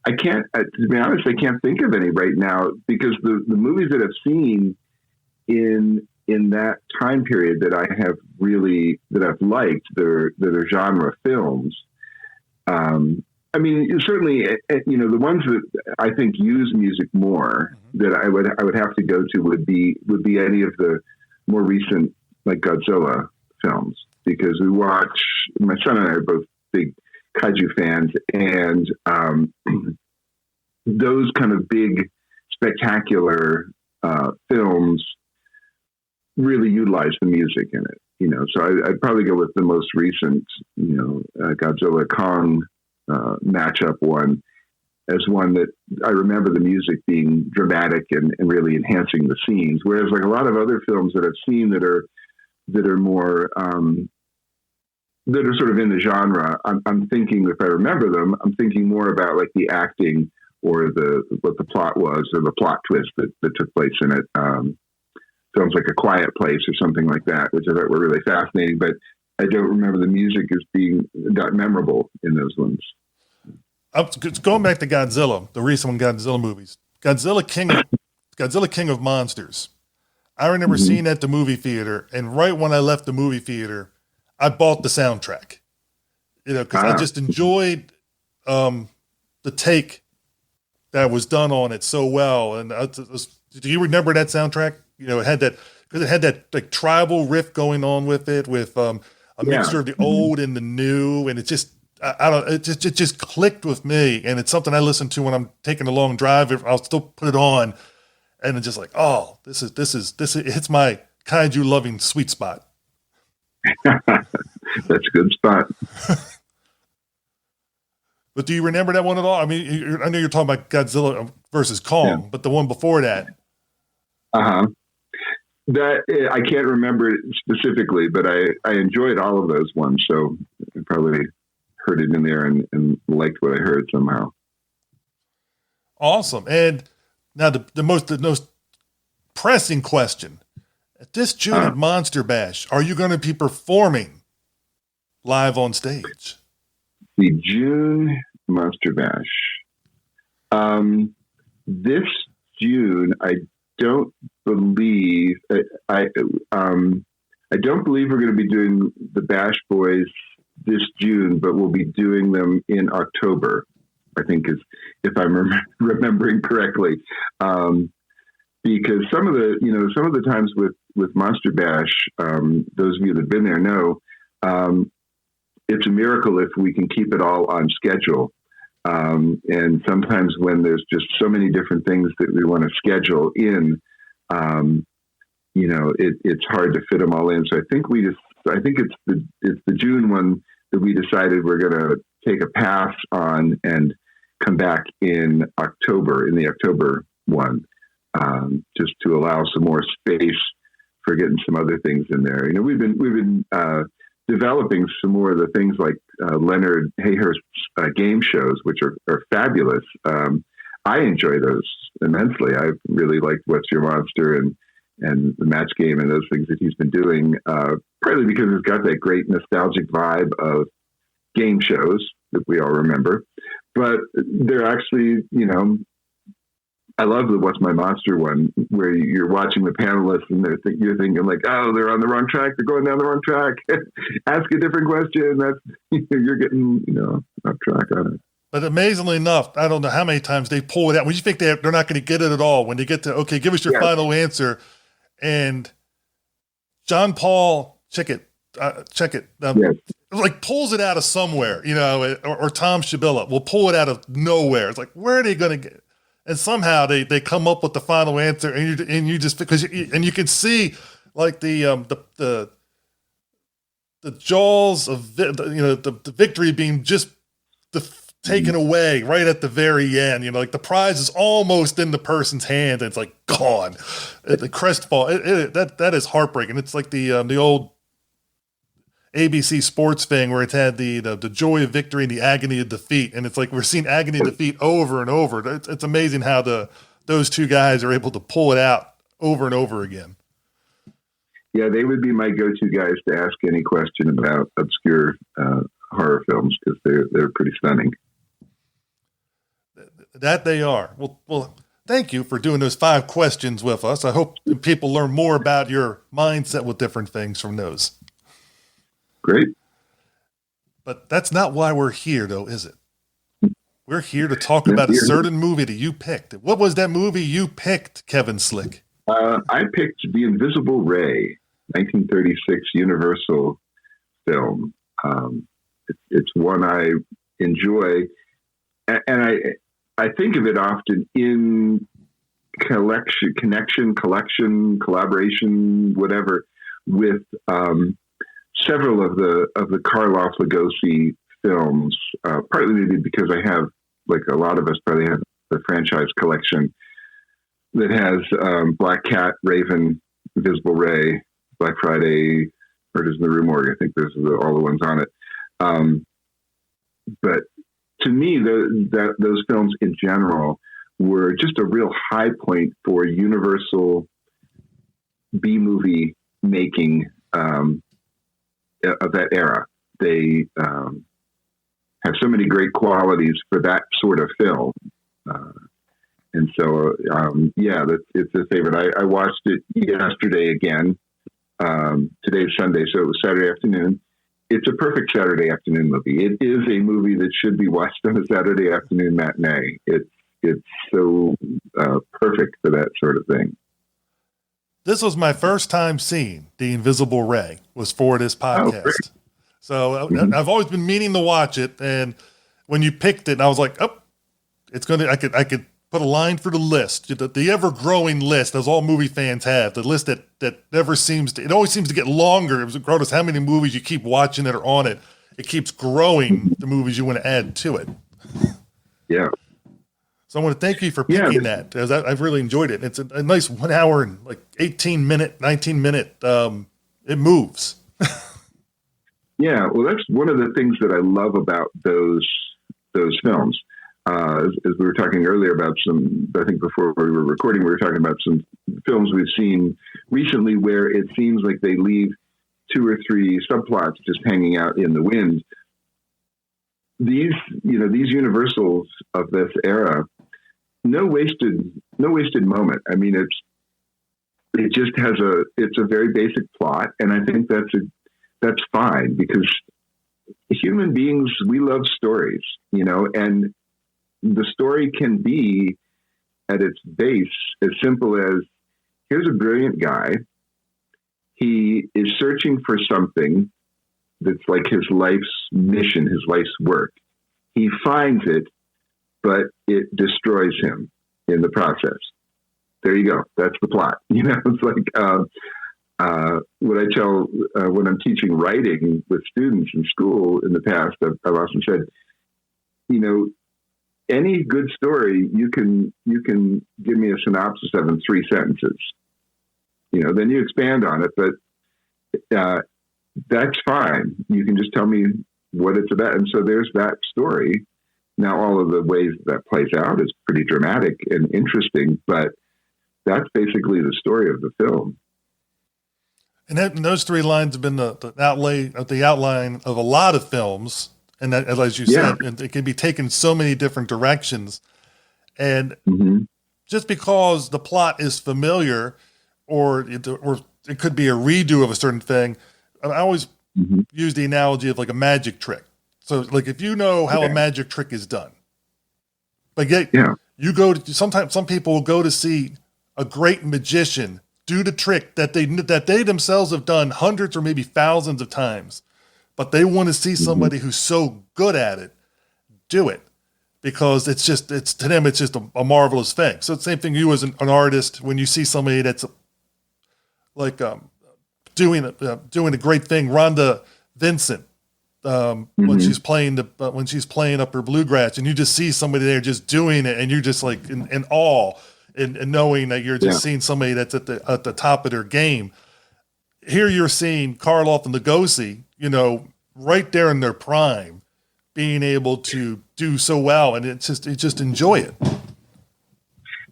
I can't. To be honest, I can't think of any right now because the movies that I've seen in that time period that I've liked, that are genre films. I mean, certainly, the ones that I think use music more that I would have to go to would be any of the more recent, like Godzilla films, because my son and I are both big kaiju fans, and those kind of big, spectacular films really utilize the music in it, so I'd probably go with the most recent, Godzilla Kong matchup one as one that I remember the music being dramatic and really enhancing the scenes. Whereas like a lot of other films that I've seen that are more, that are sort of in the genre, I'm thinking, if I remember them, I'm thinking more about like the acting or what the plot was or the plot twist that took place in it. Films like A Quiet Place or something like that, which I thought were really fascinating, but I don't remember the music as being that memorable in those ones. Going back to Godzilla, the recent Godzilla movies, Godzilla King of Monsters. I remember seeing that at the movie theater, and right when I left the movie theater, I bought the soundtrack. Because I just enjoyed the take that was done on it so well. And do you remember that soundtrack? It had that like tribal riff going on with it, with a mixture of the old and the new, and it just it just clicked with me, and it's something I listen to when I'm taking a long drive. I'll still put it on, and it's just like, oh, this is it hits my kaiju loving sweet spot. That's a good spot. But do you remember that one at all? I mean, I know you're talking about Godzilla versus Kong, but the one before that. That I can't remember it specifically, but I enjoyed all of those ones, so I probably heard it in there and liked what I heard somehow. Awesome. And now the most pressing question: at this June at Monster Bash, are you going to be performing live on stage? The June Monster Bash. This June, I don't believe I don't believe we're going to be doing the Bash Boys this June, but we'll be doing them in October, I think, is if I'm remembering correctly. Because some of the times with Monster Bash, those of you that have been there know, it's a miracle if we can keep it all on schedule. And sometimes when there's just so many different things that we want to schedule in, it's hard to fit them all in. So I think it's the June one that we decided we're going to take a pass on and come back in the October one, just to allow some more space for getting some other things in there. We've been developing some more of the things like Leonard Hillier's game shows, which are fabulous. I enjoy those immensely. I really liked What's Your Monster and the Match Game and those things that he's been doing, partly because it's got that great nostalgic vibe of game shows that we all remember. But they're actually, I love the What's My Monster one, where you're watching the panelists and you're thinking like, oh, they're on the wrong track. They're going down the wrong track. Ask a different question. You're getting, off track on it. But amazingly enough, I don't know how many times they pull it out. When you think they're not going to get it at all, when they get to, okay, give us your final answer. And John Paul, check it. Like pulls it out of somewhere, or Tom Shabilla will pull it out of nowhere. It's like, where are they going to get? And somehow they come up with the final answer, and you just because you can see like the jaws of the victory being just taken away right at the very end. Like the prize is almost in the person's hand, and it's like gone. The crestfall. That is heartbreaking. It's like the old ABC Sports thing where it's had the joy of victory and the agony of defeat, and it's like we're seeing agony of defeat over and over. It's amazing how those two guys are able to pull it out over and over again. Yeah, they would be my go-to guys to ask any question about obscure horror films because they're pretty stunning. That they are. Well, thank you for doing those 5 questions with us. I hope people learn more about your mindset with different things from those. Great. But that's not why we're here, though, is it? We're here to talk about a certain movie that you picked. What was that movie you picked, Kevin Slick? I picked The Invisible Ray, 1936 Universal film. It's one I enjoy, and I think of it often in connection, collaboration, whatever, with several of the Karloff Lugosi films, partly maybe because I have, like a lot of us probably have the franchise collection that has Black Cat, Raven, Invisible Ray, Black Friday, Murders in the Rue Morgue. I think those are all the ones on it. But to me, those films in general were just a real high point for Universal B-movie making of that era. They have so many great qualities for that sort of film. And so, it's a favorite. I watched it yesterday again. Today's Sunday, so it was Saturday afternoon. It's a perfect Saturday afternoon movie. It is a movie that should be watched on a Saturday afternoon matinee. It's so perfect for that sort of thing. This was my first time seeing The Invisible Ray, was for this podcast. So I've always been meaning to watch it. And when you picked it, I was like, I could put a line for the list, the ever-growing list, as all movie fans have, the list that never it always seems to get longer. Regardless how many movies you keep watching that are on it, it keeps growing the movies you want to add to it. Yeah. So I want to thank you for picking that, because I've really enjoyed it. It's a nice 1 hour and like 19 minute, it moves. Yeah, well, that's one of the things that I love about those films. As we were talking earlier about I think before we were recording, we were talking about some films we've seen recently where it seems like they leave 2 or 3 subplots just hanging out in the wind. These Universals of this era, no wasted moment. I mean, it just has it's a very basic plot, and I think that's fine, because human beings, we love stories, and the story can be at its base as simple as, here's a brilliant guy. He is searching for something that's like his life's mission, his life's work. He finds it, but it destroys him in the process. There you go. That's the plot. It's like what I tell when I'm teaching writing with students in school in the past. I've often said, any good story, you can give me a synopsis of in 3 sentences. Then you expand on it, but that's fine. You can just tell me what it's about. And so there's that story. Now, all of the ways that plays out is pretty dramatic and interesting, but that's basically the story of the film. And those 3 lines have been the outline of a lot of films. And that, as you said, it can be taken so many different directions. And just because the plot is familiar, or it could be a redo of a certain thing, I always use the analogy of like a magic trick. So, like, if you know how a magic trick is done, but you go to, sometimes some people will go to see a great magician do the trick that they themselves have done hundreds or maybe thousands of times, but they want to see somebody who's so good at it do it, because it's to them, it's just a marvelous thing. So the same thing, you as an artist, when you see somebody that's like doing a great thing, Rhonda Vincent, when she's playing up her bluegrass, and you just see somebody there just doing it, and you're just like in awe, and knowing that you're just seeing somebody that's at the top of their game. Here you're seeing Karloff and Lugosi, right there in their prime, being able to do so well, and you just enjoy it.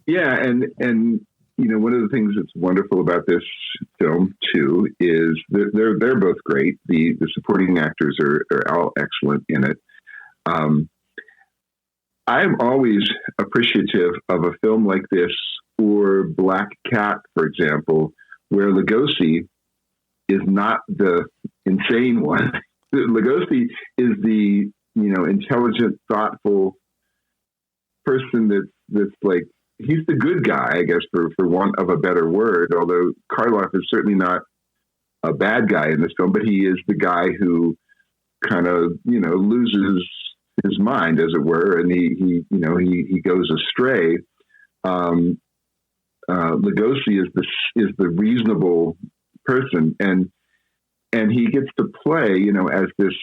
Yeah, and one of the things that's wonderful about this film too is they're both great. The supporting actors are all excellent in it. I'm always appreciative of a film like this, or Black Cat, for example, where Lugosi is not the insane one. Lugosi is the intelligent, thoughtful person that's like, he's the good guy, I guess, for want of a better word, although Karloff is certainly not a bad guy in this film, but he is the guy who kind of, loses his mind, as it were, and he goes astray. Lugosi is the reasonable person, and he gets to play, as this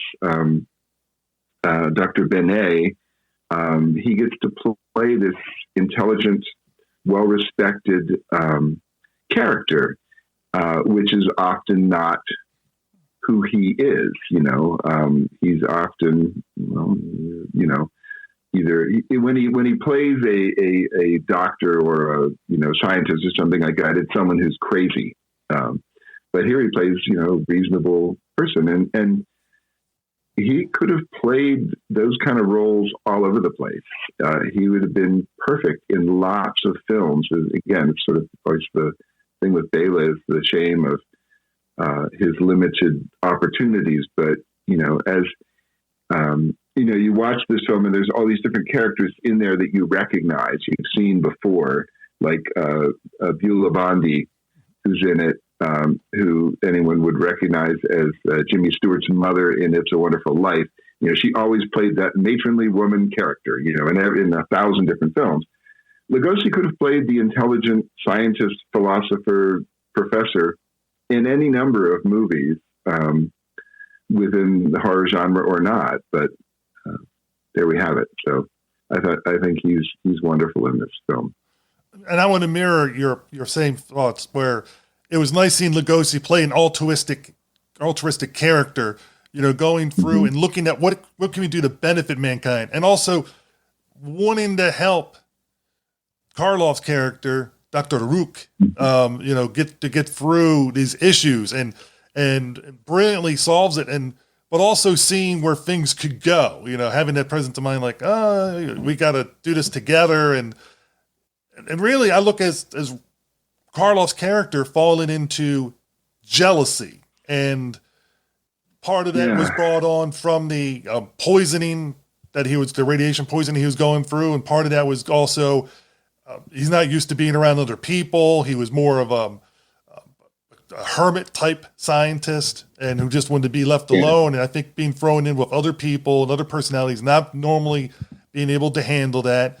Dr. Benet. He gets to play this intelligent, well-respected character, which is often not who he is. He's often, either when he plays a doctor or a scientist or something like that, it's someone who's crazy. But here he plays a reasonable person, and he could have played those kind of roles all over the place. He would have been perfect in lots of films. Again, it's sort of always the thing with Bela is the shame of his limited opportunities. But, as, you watch this film and there's all these different characters in there that you recognize, you've seen before, like Beulah Bondi, who's in it, who anyone would recognize as Jimmy Stewart's mother in It's a Wonderful Life. She always played that matronly woman character, in 1,000 different films. Lugosi could have played the intelligent scientist, philosopher, professor in any number of movies, within the horror genre or not. But there we have it. So I think he's wonderful in this film. And I want to mirror your same thoughts, where it was nice seeing Lugosi play an altruistic character, going through and looking at what can we do to benefit mankind, and also wanting to help Karloff's character, Dr. Rook, get through these issues, and brilliantly solves it, but also seeing where things could go, having that presence of mind, like, we got to do this together, and really I look as Karloff's character falling into jealousy, and part of that was brought on from the poisoning the radiation poisoning he was going through, and part of that was also he's not used to being around other people. He was more of a hermit type scientist, and who just wanted to be left alone. And I think being thrown in with other people and other personalities, not normally being able to handle that.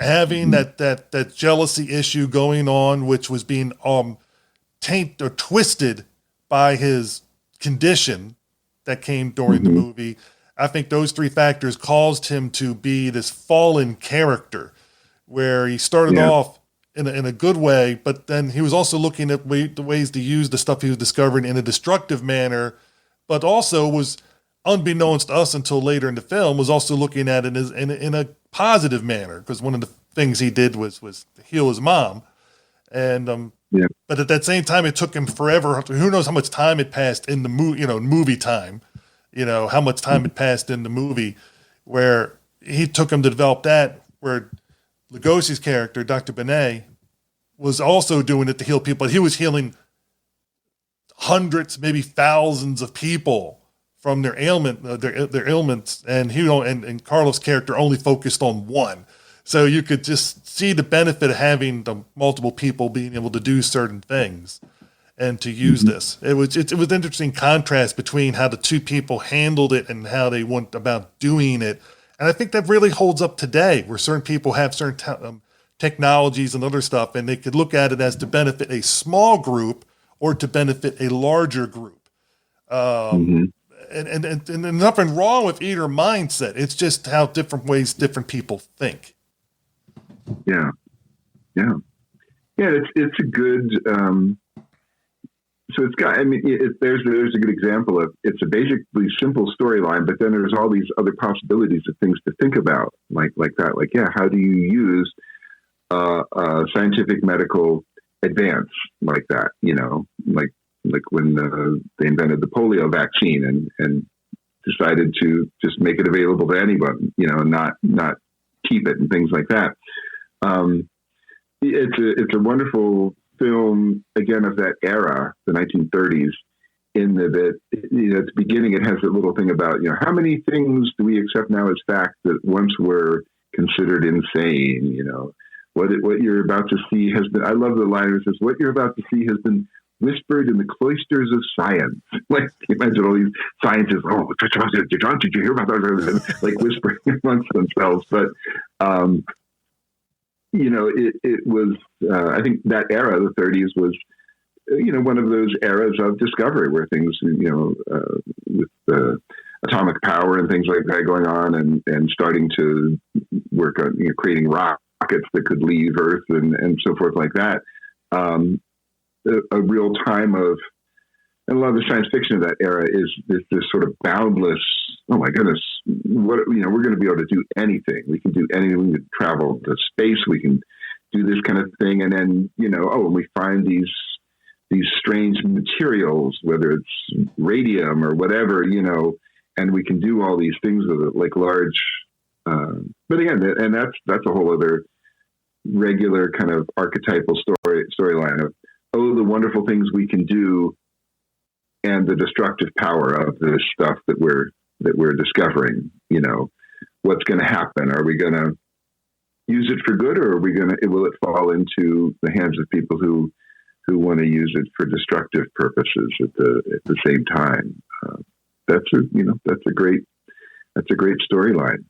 Having that jealousy issue going on, which was being tainted or twisted by his condition that came during the movie. I think those three factors caused him to be this fallen character, where he started off in a good way, but then he was also looking at the ways to use the stuff he was discovering in a destructive manner, but also was, unbeknownst to us until later in the film, was also looking at it in a positive manner, because one of the things he did was to heal his mom, and but at that same time, it took him forever. Who knows how much time had passed in the movie time, how much time had passed in the movie, where he took him to develop that, where Lugosi's character, Dr. Benet, was also doing it to heal people, but he was healing hundreds, maybe thousands of people from their their ailments, and and Karloff's character only focused on one. So you could just see the benefit of having the multiple people being able to do certain things and to use this. It was an interesting contrast between how the two people handled it and how they went about doing it, And I think that really holds up today, where certain people have certain technologies and other stuff, and they could look at it as to benefit a small group or to benefit a larger group. And nothing wrong with either mindset. It's just how different ways different people think. Yeah. It's a good. So it's got. I mean, there's a good example of it's a basically simple storyline, but then there's all these other possibilities of things to think about, like that. Like, how do you use scientific medical advance like that? Like when they invented the polio vaccine and decided to just make it available to anyone, and not keep it and things like that. It's a wonderful film, again, of that era, the 1930s, in that at the beginning it has a little thing about, how many things do we accept now as fact that once were considered insane? What you're about to see has been, I love the line that says, what you're about to see has been whispered in the cloisters of science. Like, imagine all these scientists, John, did you hear about that? Like whispering amongst themselves. But, it was, I think that era, the 30s, was, one of those eras of discovery where things, with atomic power and things like that going on and starting to work on creating rockets that could leave Earth and so forth like that. A real time of, and a lot of the science fiction of that era is this sort of boundless, oh my goodness, we're going to be able to do anything. We can do anything. We can travel to space. We can do this kind of thing. And then, and we find these strange materials, whether it's radium or whatever, and we can do all these things with it, like large, but again, and that's a whole other regular kind of archetypal storyline of, the wonderful things we can do and the destructive power of this stuff that we're discovering. What's going to happen? Are we going to use it for good, or will it fall into the hands of people who want to use it for destructive purposes at the same time? That's a great storyline.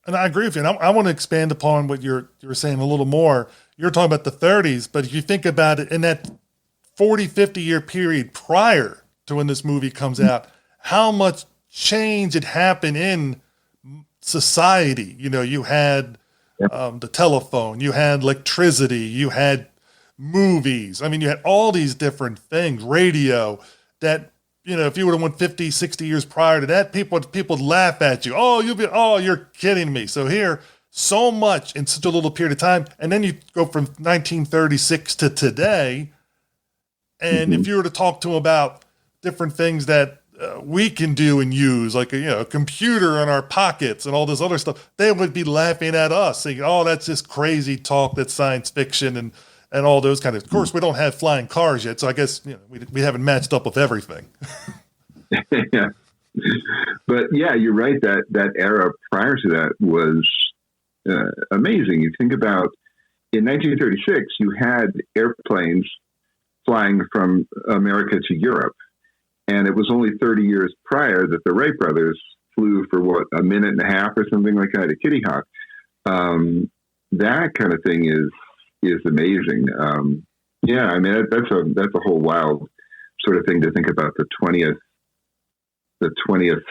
And I agree with you. And I want to expand upon what you were saying a little more. You're talking about the 30s, but if you think about it in that 40, 50-year period prior to when this movie comes out, how much change had happened in society. You had the telephone, you had electricity, you had movies. I mean, you had all these different things, radio, that, if you would have went 50, 60 years prior to that, people would laugh at you. You're kidding me. So here, so much in such a little period of time. And then you go from 1936 to today. And if you were to talk to them about different things that we can do and use, like a computer in our pockets and all this other stuff, they would be laughing at us, saying, that's just crazy talk, that's science fiction and all those kind of course, we don't have flying cars yet. So I guess, we haven't matched up with everything. Yeah. But yeah, you're right. That era prior to that was amazing. You think about in 1936, you had airplanes flying from America to Europe. And it was only 30 years prior that the Wright brothers flew for a minute and a half or something like that at Kitty Hawk. That kind of thing is amazing. I mean, that's a whole wild sort of thing to think about the 20th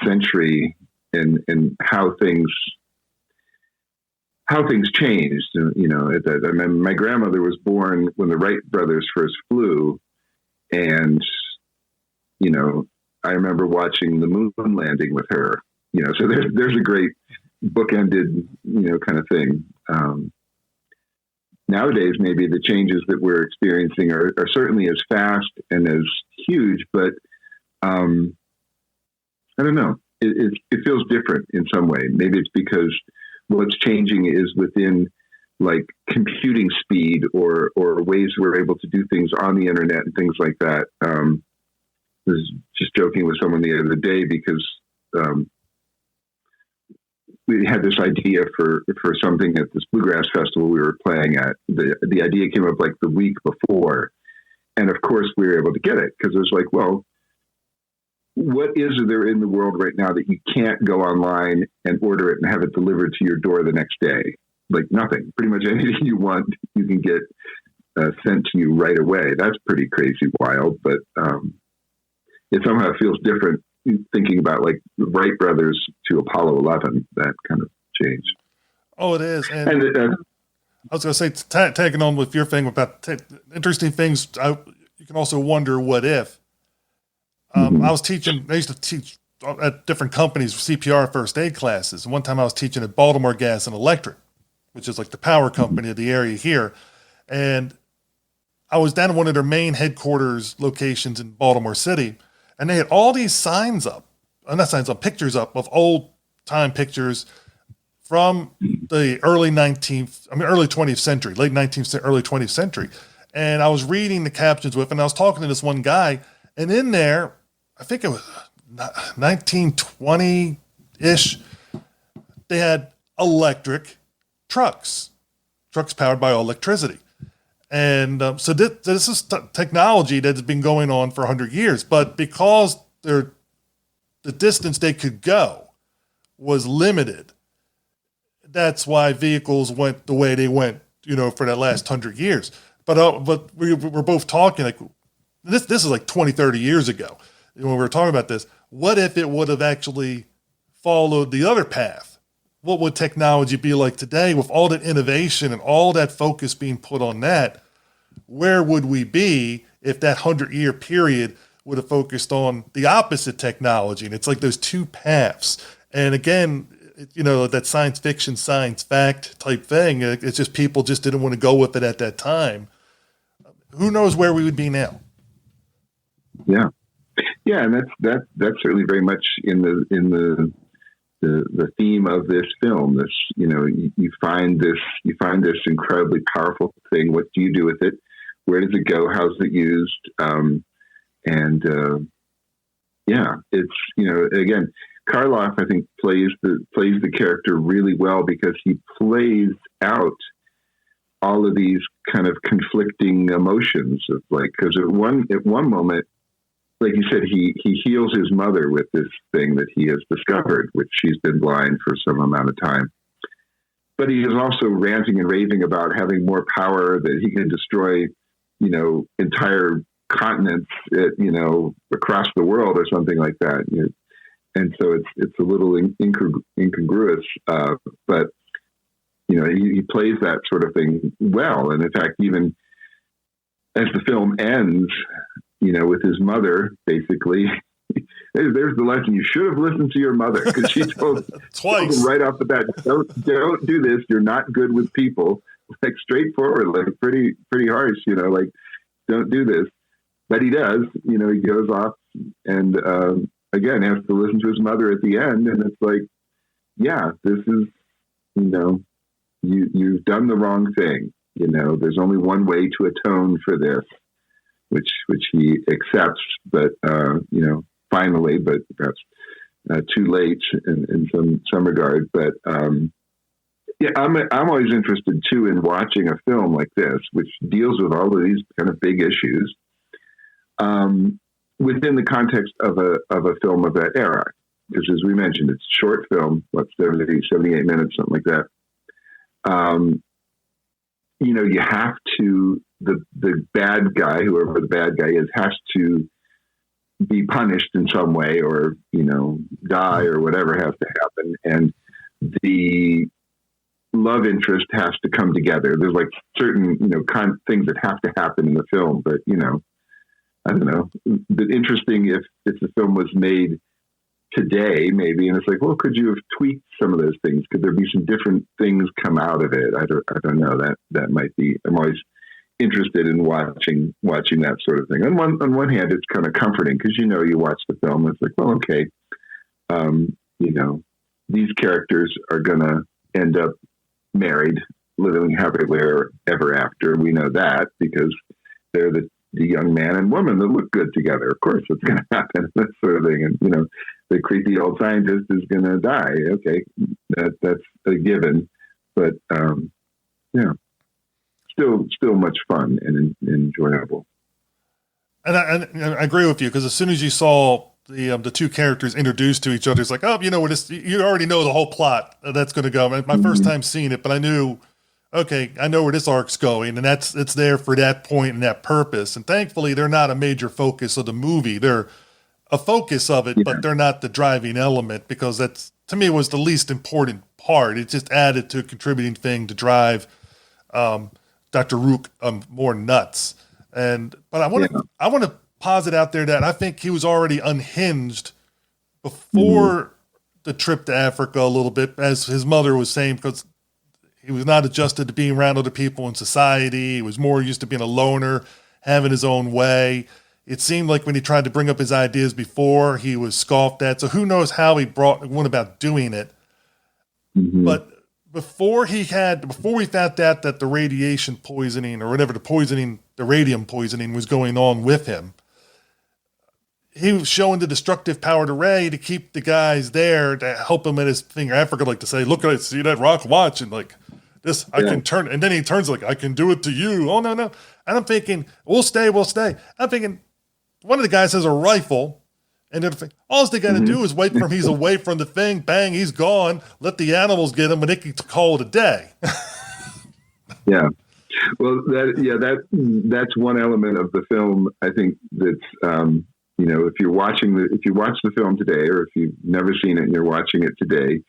century and how things changed. My grandmother was born when the Wright brothers first flew, and I remember watching the moon landing with her. So there's a great bookended kind of thing. Nowadays, maybe the changes that we're experiencing are certainly as fast and as huge, but I don't know. It feels different in some way. Maybe it's because what's changing is within like computing speed or ways we're able to do things on the internet and things like that. I was just joking with someone the other day because we had this idea for something at this bluegrass festival we were playing at. The idea came up like the week before. And of course we were able to get it because it was like, well, what is there in the world right now that you can't go online and order it and have it delivered to your door the next day? Like nothing. Pretty much anything you want, you can get sent to you right away. That's pretty crazy wild, but it somehow feels different thinking about like the Wright brothers to Apollo 11, that kind of change. Oh, it is. And I was going to say, tagging on with your thing about interesting things, you can also wonder what if. I used to teach at different companies CPR first aid classes. And one time I was teaching at Baltimore Gas and Electric, which is like the power company of the area here. And I was down at one of their main headquarters locations in Baltimore City, and they had all these pictures up of old time pictures from the early 20th century, late 19th, early 20th century. And I was reading the captions with, and I was talking to this one guy, and in there, I think it was 1920-ish, they had electric trucks powered by electricity. And so this is technology that's been going on for 100 years, but because the distance they could go was limited, that's why vehicles went the way they went, for that last 100 years. But we were both talking like this is like 20, 30 years ago when we were talking about this. What if it would have actually followed the other path? What would technology be like today with all that innovation and all that focus being put on that? Where would we be if that 100-year period would have focused on the opposite technology? And it's like those two paths. And again, that science fiction, science fact type thing, it's just people just didn't want to go with it at that time. Who knows where we would be now? Yeah. Yeah. And that's certainly very much in the theme of this film. This, you find this incredibly powerful thing. What do you do with it? Where does it go? How's it used? It's, again, Karloff, I think, plays the character really well because he plays out all of these kind of conflicting emotions of because at one moment, like you said, he heals his mother with this thing that he has discovered, which she's been blind for some amount of time. But he is also ranting and raving about having more power, that he can destroy, entire continents, across the world or something like that. And so it's a little incongruous, but he plays that sort of thing well. And in fact, even as the film ends, with his mother, basically, there's the lesson. You should have listened to your mother, because she told him right off the bat, don't do this. You're not good with people. Like straightforward, like pretty harsh, don't do this. But he does, he goes off and, again, has to listen to his mother at the end. And it's like, yeah, this is, you've done the wrong thing. There's only one way to atone for this, which he accepts, but, finally, but perhaps too late in some regard. But, I'm always interested too in watching a film like this, which deals with all of these kind of big issues, within the context of a film of that era. Because as we mentioned, it's a short film, 78 minutes, something like that. You have to, the bad guy, whoever the bad guy is, has to be punished in some way, or, die, or whatever has to happen. And the love interest has to come together. There's like certain, things that have to happen in the film, but, I don't know. But interesting if the film was made today, maybe, and it's like, well, could you have tweaked some of those things? Could there be some different things come out of it? I don't know. That might be. I'm always interested in watching that sort of thing. On one hand, it's kind of comforting because you watch the film, and it's like, well, okay, these characters are gonna end up married, living happily ever after. We know that because they're the young man and woman that look good together. Of course, it's going to happen, that sort of thing. And, the creepy old scientist is going to die. Okay, that's a given. But, still much fun and enjoyable. And I agree with you, because as soon as you saw the two characters introduced to each other. It's like, oh, you already know the whole plot that's going to go. My first time seeing it, but I knew, okay, I know where this arc's going, and it's there for that point and that purpose. And thankfully, they're not a major focus of the movie. They're a focus of it, but they're not the driving element, because that's, to me, was the least important part. It just added to a contributing thing to drive Dr. Rook more nuts. But I want to posit out there that I think he was already unhinged before the trip to Africa a little bit, as his mother was saying, because he was not adjusted to being around other people in society. He was more used to being a loner, having his own way. It seemed like when he tried to bring up his ideas before, he was scoffed at. So who knows how he went about doing it. But before we found out that the radiation poisoning, or whatever, the radium poisoning was going on with him, he was showing the destructive power to Ray to keep the guys there to help him at his finger. Africa, like to say, look, I see that rock, watch, and like this, I can turn. And then he turns like, I can do it to you. Oh, no. And I'm thinking, we'll stay. I'm thinking one of the guys has a rifle, and all they got to do is wait for him. He's away from the thing. Bang, he's gone. Let the animals get him, and they can call it a day. Yeah. Well, that's one element of the film. I think that's, if you watch the film today, or if you've never seen it and you're watching it today,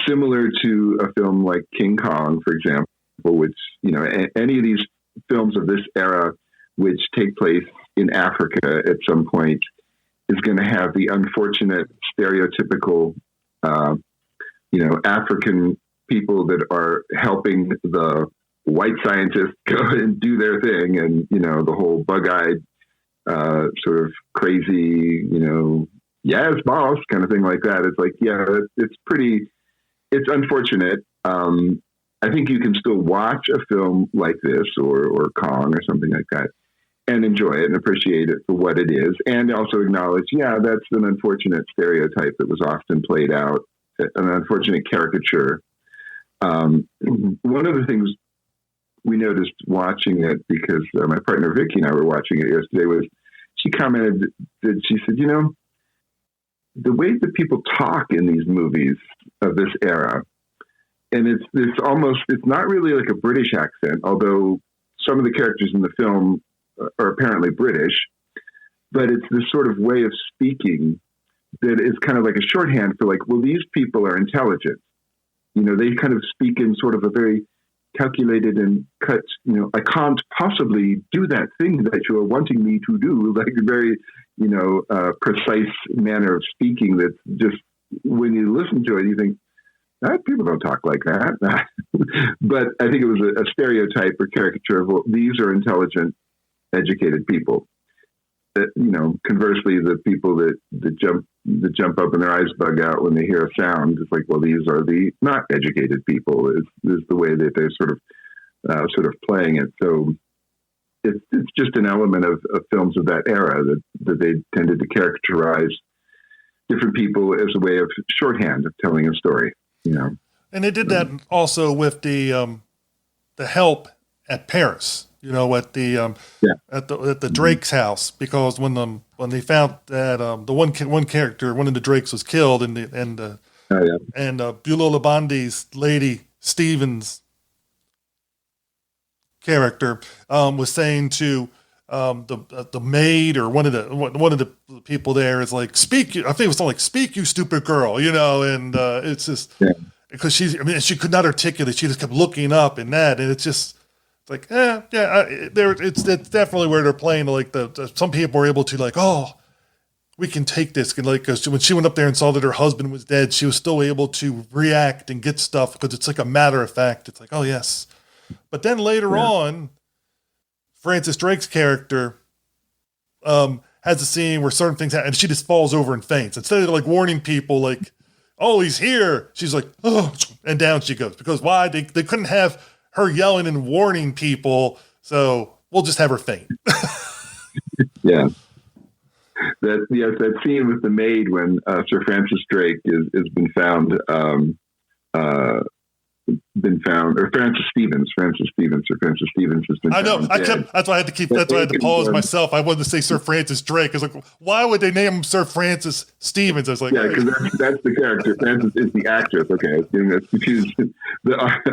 similar to a film like King Kong, for example, which, any of these films of this era, which take place in Africa at some point, is going to have the unfortunate stereotypical, African people that are helping the white scientists go and do their thing. And, the whole bug-eyed, sort of crazy, yes, boss kind of thing like that. It's like, it's unfortunate. I think you can still watch a film like this or Kong or something like that and enjoy it and appreciate it for what it is, and also acknowledge, that's an unfortunate stereotype that was often played out, an unfortunate caricature. One of the things we noticed watching it, because my partner Vicky and I were watching it yesterday, was she commented that she said, the way that people talk in these movies of this era, and it's not really like a British accent, although some of the characters in the film are apparently British, but it's this sort of way of speaking that is kind of like a shorthand for like, well, these people are intelligent. They kind of speak in sort of a very calculated and cut, I can't possibly do that thing that you are wanting me to do, like a very, precise manner of speaking that just, when you listen to it, you think, people don't talk like that. But I think it was a stereotype or caricature of, well, these are intelligent, educated people. That, conversely, the people that jump up and their eyes bug out when they hear a sound, it's like, well, these are the not educated people. Is the way that they're sort of playing it. So it's just an element of films of that era that they tended to characterize different people as a way of shorthand of telling a story. And they did that also with the help at Paris. At the Drake's house, because when they found that the one character, one of the Drakes, was killed, and Beulah Bondi's Lady Stevens character was saying to the maid, or one of the people there, is like, speak. I think it was something like, speak, you stupid girl, and it's just because she could not articulate. She just kept looking up and it's just. Like, it's definitely where they're playing. Like some people were able to like, oh, we can take this. And like, when she went up there and saw that her husband was dead, she was still able to react and get stuff, because it's like a matter of fact. It's like, oh yes. But then later on, Francis Drake's character has a scene where certain things happen, and she just falls over and faints. Instead of like warning people, like, oh, he's here, she's like, oh, and down she goes. Because why? They couldn't have her yelling and warning people, so we'll just have her faint. That scene with the maid when Sir Francis Drake has been found been found, or Francis Stevens has been I know. found. That's why I had to pause myself. I wanted to say Sir Francis Drake. I was like, why would they name him Sir Francis Stevens? I was like, yeah, because that's the character. Francis is the actress. Okay, I was getting that confused.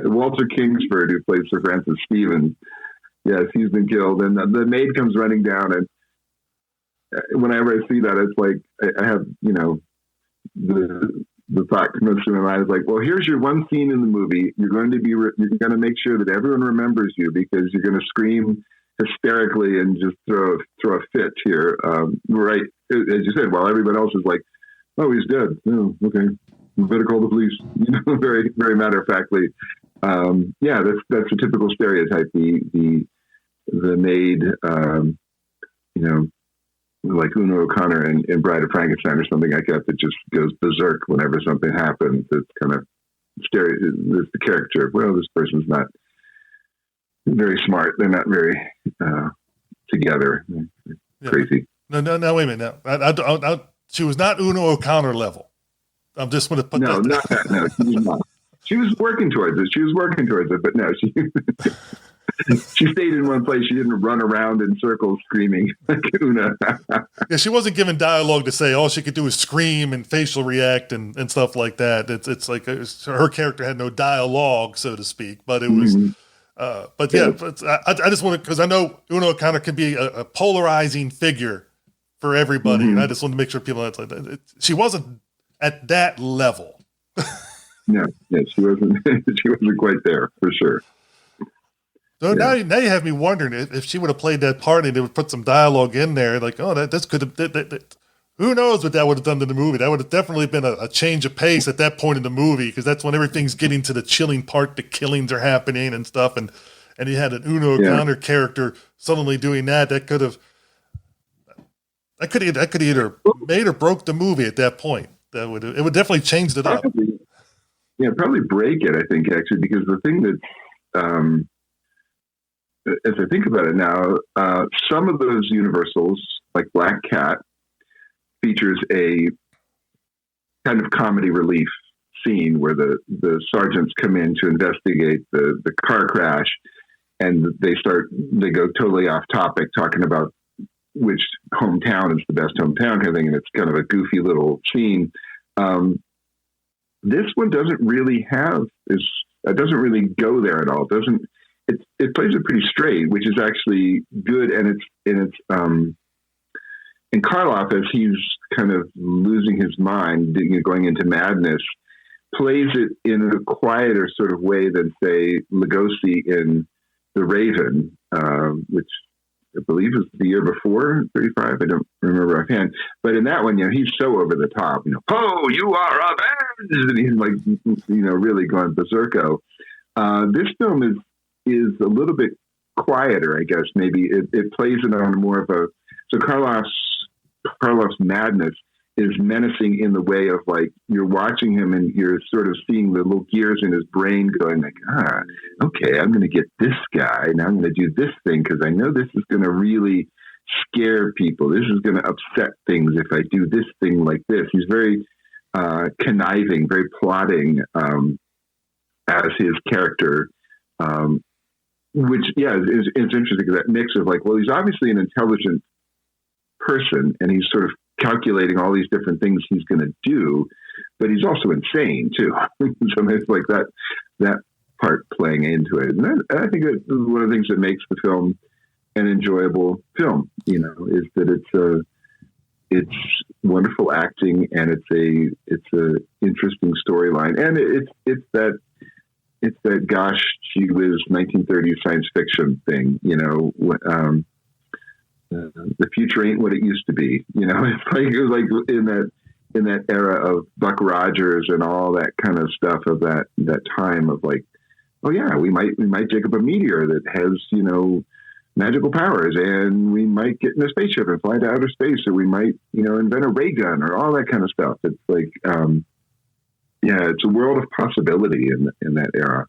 Walter Kingsford, who plays Sir Francis Stevens, yes, he's been killed, and the maid comes running down, and whenever I see that, it's like I have, the thought comes through my mind is like, well, here's your one scene in the movie. You're going to make sure that everyone remembers you, because you're going to scream hysterically and just throw a fit here, right? As you said, while everyone else is like, oh, he's dead. Oh, okay, we better call the police. Very, very matter of factly. Yeah, that's a typical stereotype. The maid, like Una O'Connor in Bride of Frankenstein or something like that just goes berserk whenever something happens. It's kind of it's the character. Well, this person's not very smart. They're not very together. Crazy. No, wait a minute. No, she was not Una O'Connor level. I'm just going to put that. No, she was not. She was working towards it. But no, she stayed in one place. She didn't run around in circles screaming like Una. Yeah, she wasn't given dialogue to say. All she could do is scream and facial react and stuff like that. It's like her character had no dialogue, so to speak. But it was. But yeah, I just want to, because I know Una O'Connor can be a polarizing figure for everybody, and I just want to make sure people know that she wasn't at that level. No, she wasn't. She wasn't quite there for sure. So now you have me wondering if she would have played that part and they would put some dialogue in there, like, oh, this could have. Who knows what that would have done to the movie? That would have definitely been a change of pace at that point in the movie, because that's when everything's getting to the chilling part. The killings are happening and stuff, and you had an Una O'Connor character suddenly doing that. That could either made or broke the movie at that point. It would definitely changed it up. Probably break it, I think, actually, because the thing that, as I think about it now, some of those Universals, like Black Cat, features a kind of comedy relief scene where the sergeants come in to investigate the car crash, and they go totally off topic, talking about which hometown is the best hometown kind of thing, and it's kind of a goofy little scene. This one doesn't really doesn't really go there at all. It plays it pretty straight, which is actually good, and it's in Karloff, as he's kind of losing his mind, going into madness, plays it in a quieter sort of way than, say, Lugosi in The Raven, which I believe was the year before, 35. I don't remember offhand. But in that one, he's so over the top. Oh, you are avenged! And he's like, really going berserko. This film is a little bit quieter, I guess. Maybe it plays it on more of a. So Karloff's madness is menacing in the way of, like, you're watching him and you're sort of seeing the little gears in his brain going like, okay, I'm going to get this guy. Now I'm going to do this thing because I know this is going to really scare people. This is going to upset things if I do this thing like this. He's very conniving, very plotting as his character, which, is interesting because that mix of, like, well, he's obviously an intelligent person and he's sort of calculating all these different things he's going to do, but he's also insane too. So it's like that part playing into it. And I think that one of the things that makes the film an enjoyable film, is that it's wonderful acting and it's a interesting storyline, and it's that gosh, gee whiz 1930s science fiction thing, the future ain't what it used to be. It's like it was like in that era of Buck Rogers and all that kind of stuff of that time of, like, oh yeah, we might dig up a meteor that has magical powers, and we might get in a spaceship and fly to outer space, or we might invent a ray gun or all that kind of stuff. It's like it's a world of possibility in that era.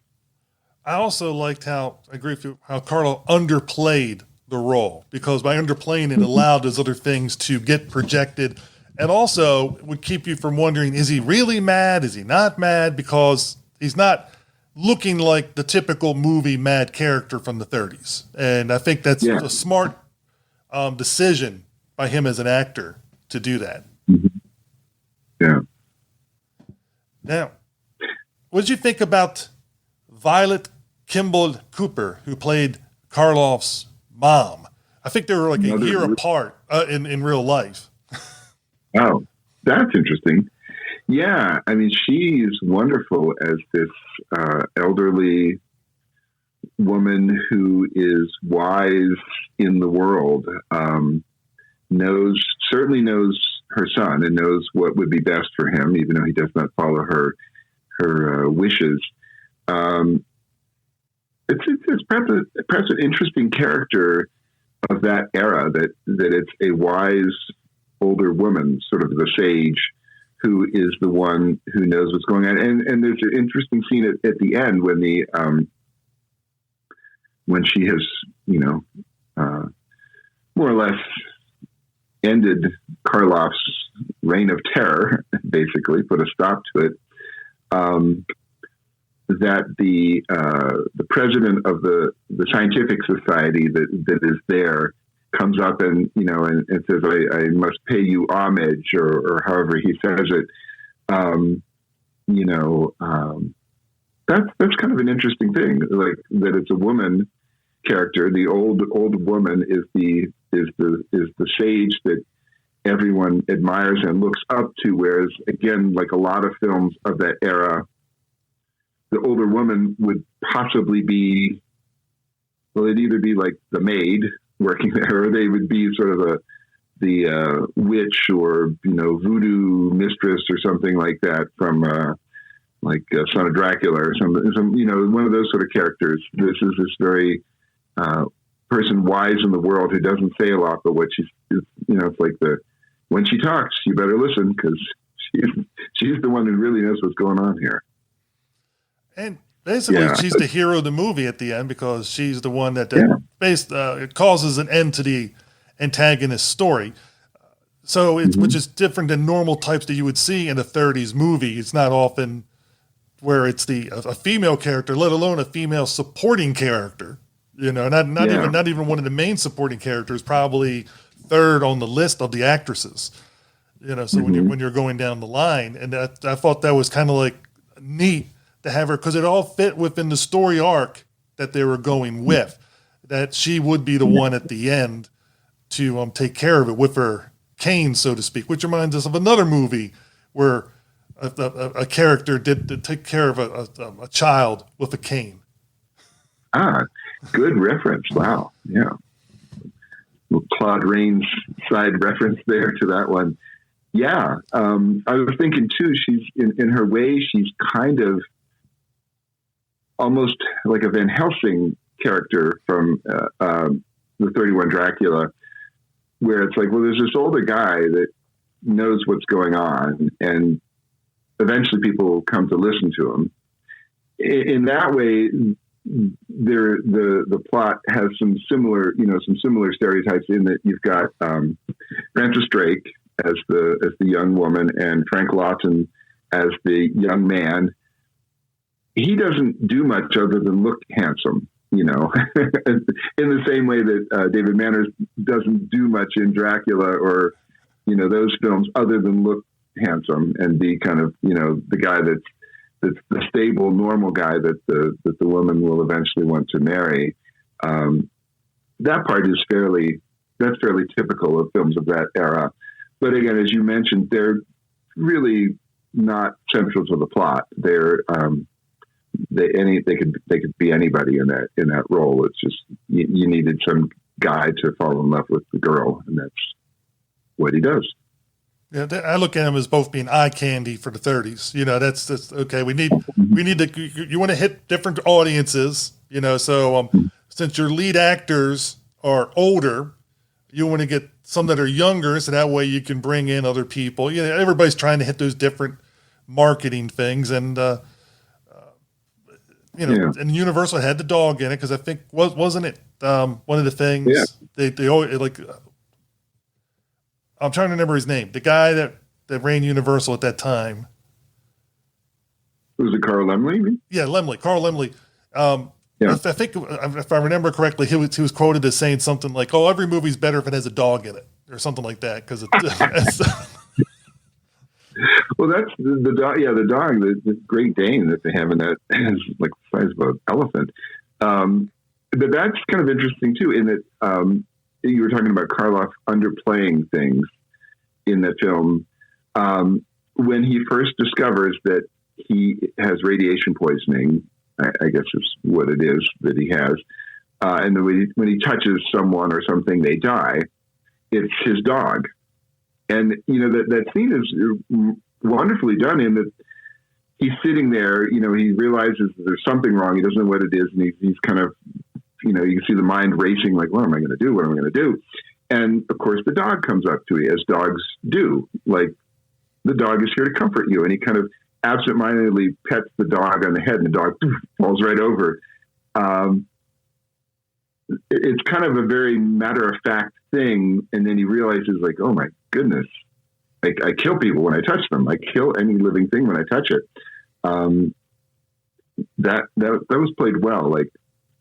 I also liked how Karloff underplayed the role, because by underplaying it allowed those other things to get projected, and also would keep you from wondering, is he really mad? Is he not mad? Because he's not looking like the typical movie mad character from the 30s. And I think that's a smart decision by him as an actor to do that. Mm-hmm. Yeah. Now, what did you think about Violet Kimball Cooper, who played Karloff's mom? I think they were like a year apart in real life. Oh, that's interesting. Yeah, I mean, she's wonderful as this elderly woman who is wise in the world, certainly knows her son and knows what would be best for him, even though he does not follow her wishes. It's perhaps an interesting character of that era, that it's a wise older woman, sort of the sage, who is the one who knows what's going on. And there's an interesting scene at the end when she has, more or less ended Karloff's reign of terror, basically put a stop to it. That the president of the scientific society that is there comes up and says, I must pay you homage, or however he says it. That's kind of an interesting thing, like that it's a woman character. The old woman is the sage that everyone admires and looks up to, whereas again, like a lot of films of that era, the older woman would possibly be, it'd either be like the maid working there, or they would be sort of the witch or voodoo mistress or something like that from Son of Dracula or something. One of those sort of characters. This is this very person wise in the world who doesn't say a lot, but what it's like when she talks, you better listen, because she's the one who really knows what's going on here. And basically, she's the hero of the movie at the end, because she's the one that causes an end to the antagonist story. So it's which is different than normal types that you would see in a 30s movie. It's not often where it's a female character, let alone a female supporting character. Not even one of the main supporting characters, probably third on the list of the actresses. So when you're going down the line, and I thought that was kind of like neat to have her, because it all fit within the story arc that they were going with, that she would be the one at the end to take care of it with her cane, so to speak, which reminds us of another movie where a character did take care of a child with a cane. Good reference. Wow. Yeah. Well, Claude Rains side reference there to that one. Yeah. I was thinking too, she's in her way, she's kind of almost like a Van Helsing character from the 31 Dracula, where it's like, well, there's this older guy that knows what's going on, and eventually people will come to listen to him. In that way, the plot has some similar stereotypes, in that you've got Francis Drake as the young woman and Frank Lawton as the young man. He doesn't do much other than look handsome, in the same way that David Manners doesn't do much in Dracula or, those films other than look handsome and be kind of, the guy that's the stable, normal guy that the woman will eventually want to marry. That part is fairly typical of films of that era. But again, as you mentioned, they're really not central to the plot. They're, they could be anybody in that role. It's just you needed some guy to fall in love with the girl, and that's what he does. Yeah, I look at him as both being eye candy for the 30s. That's okay. We need to. You want to hit different audiences. So since your lead actors are older, you want to get some that are younger, so that way you can bring in other people. Everybody's trying to hit those different marketing things, and and Universal had the dog in it, because I think wasn't it one of the things they always like. I'm trying to remember his name. The guy that ran Universal at that time. Was it Carl Laemmle? Yeah, Laemmle. Carl Laemmle. Yeah. I think, if I remember correctly, he was quoted as saying something like, "Oh, every movie's better if it has a dog in it," or something like that. Because well, that's the dog. Yeah, the dog, the Great Dane that they have in that is like the size of an elephant. But that's kind of interesting too, in that you were talking about Karloff underplaying things in the film. When he first discovers that he has radiation poisoning, I guess is what it is that he has. And when he touches someone or something, they die. It's his dog. And, that scene is wonderfully done in that he's sitting there, he realizes that there's something wrong. He doesn't know what it is. And he's kind of, you can see the mind racing, like, what am I going to do? What am I going to do? And of course the dog comes up to you, as dogs do. Like, the dog is here to comfort you. And he kind of absentmindedly pets the dog on the head, and the dog falls right over. It's kind of a very matter-of-fact thing, and then he realizes, like, oh my goodness, I kill people when I touch them. I kill any living thing when I touch it. That was played well. Like,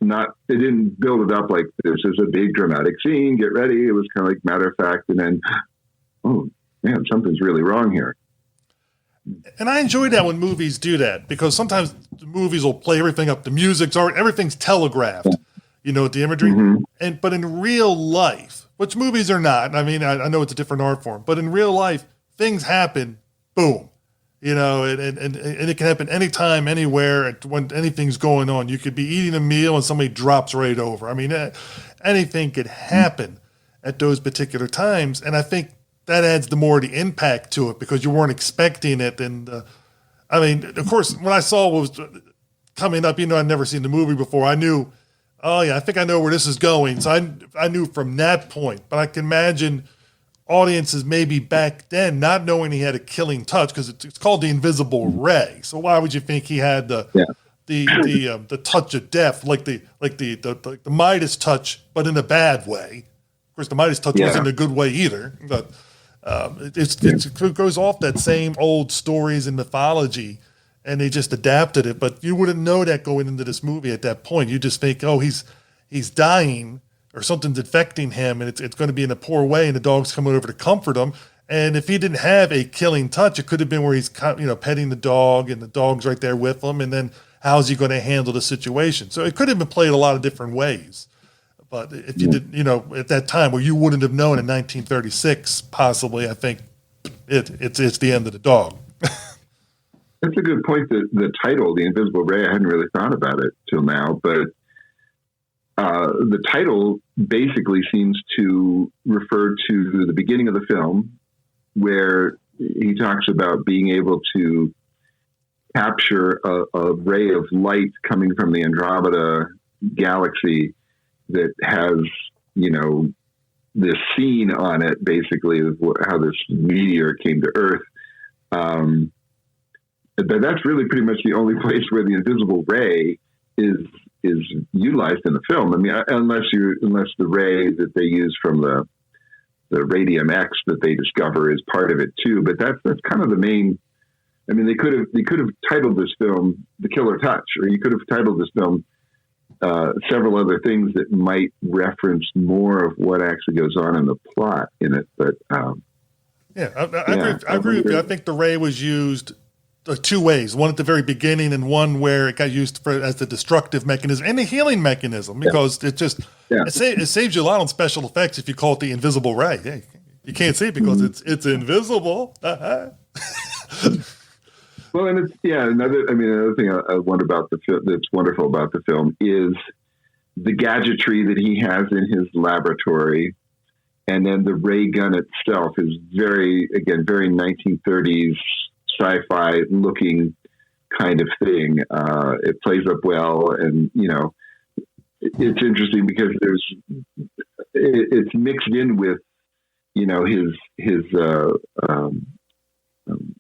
it didn't build it up like this is a big dramatic scene, get ready. It was kind of like matter-of-fact, and then, oh man, something's really wrong here. And I enjoy that when movies do that, because sometimes the movies will play everything up. The music's already, everything's telegraphed, the imagery. Mm-hmm. But in real life, which movies are not, I mean, I know it's a different art form, but in real life, things happen, boom, and it can happen anytime, anywhere, when anything's going on. You could be eating a meal and somebody drops right over. I mean, anything could happen at those particular times. And I think that adds the impact to it, because you weren't expecting it. And I mean, of course, when I saw what was coming up, I'd never seen the movie before. I knew, oh yeah, I think I know where this is going. So I knew from that point. But I can imagine audiences maybe back then not knowing he had a killing touch, because it's called the invisible ray. So why would you think he had the touch of death, like the Midas touch, but in a bad way? Of course, the Midas touch wasn't a good way either, but. It goes off that same old stories and mythology, and they just adapted it. But you wouldn't know that going into this movie at that point. You just think, oh, he's dying, or something's infecting him, and it's going to be in a poor way, and the dog's coming over to comfort him. And if he didn't have a killing touch, it could have been where he's petting the dog, and the dog's right there with him, and then how's he going to handle the situation? So it could have been played a lot of different ways. But if you did, at that time where you wouldn't have known in 1936, possibly, I think it's the end of the dog. That's a good point. The title, The Invisible Ray, I hadn't really thought about it till now, but the title basically seems to refer to the beginning of the film, where he talks about being able to capture a ray of light coming from the Andromeda galaxy that has, this scene on it, basically, of how this meteor came to Earth. But that's really pretty much the only place where the invisible ray is utilized in the film. I mean, unless the ray that they use from the Radium X that they discover is part of it too. But that's kind of the main. I mean, they could have titled this film "The Killer Touch," or you could have titled this film several other things that might reference more of what actually goes on in the plot in it. But I agree with you. I think the ray was used two ways: one at the very beginning, and one where it got used as the destructive mechanism and the healing mechanism. Because it saves you a lot on special effects if you call it the invisible ray. Hey, you can't see it because it's invisible. Well, and another thing I wonder about the film that's wonderful about the film is the gadgetry that he has in his laboratory, and then the ray gun itself is very 1930s sci-fi looking kind of thing. It plays up well, and it's interesting because it's mixed in with his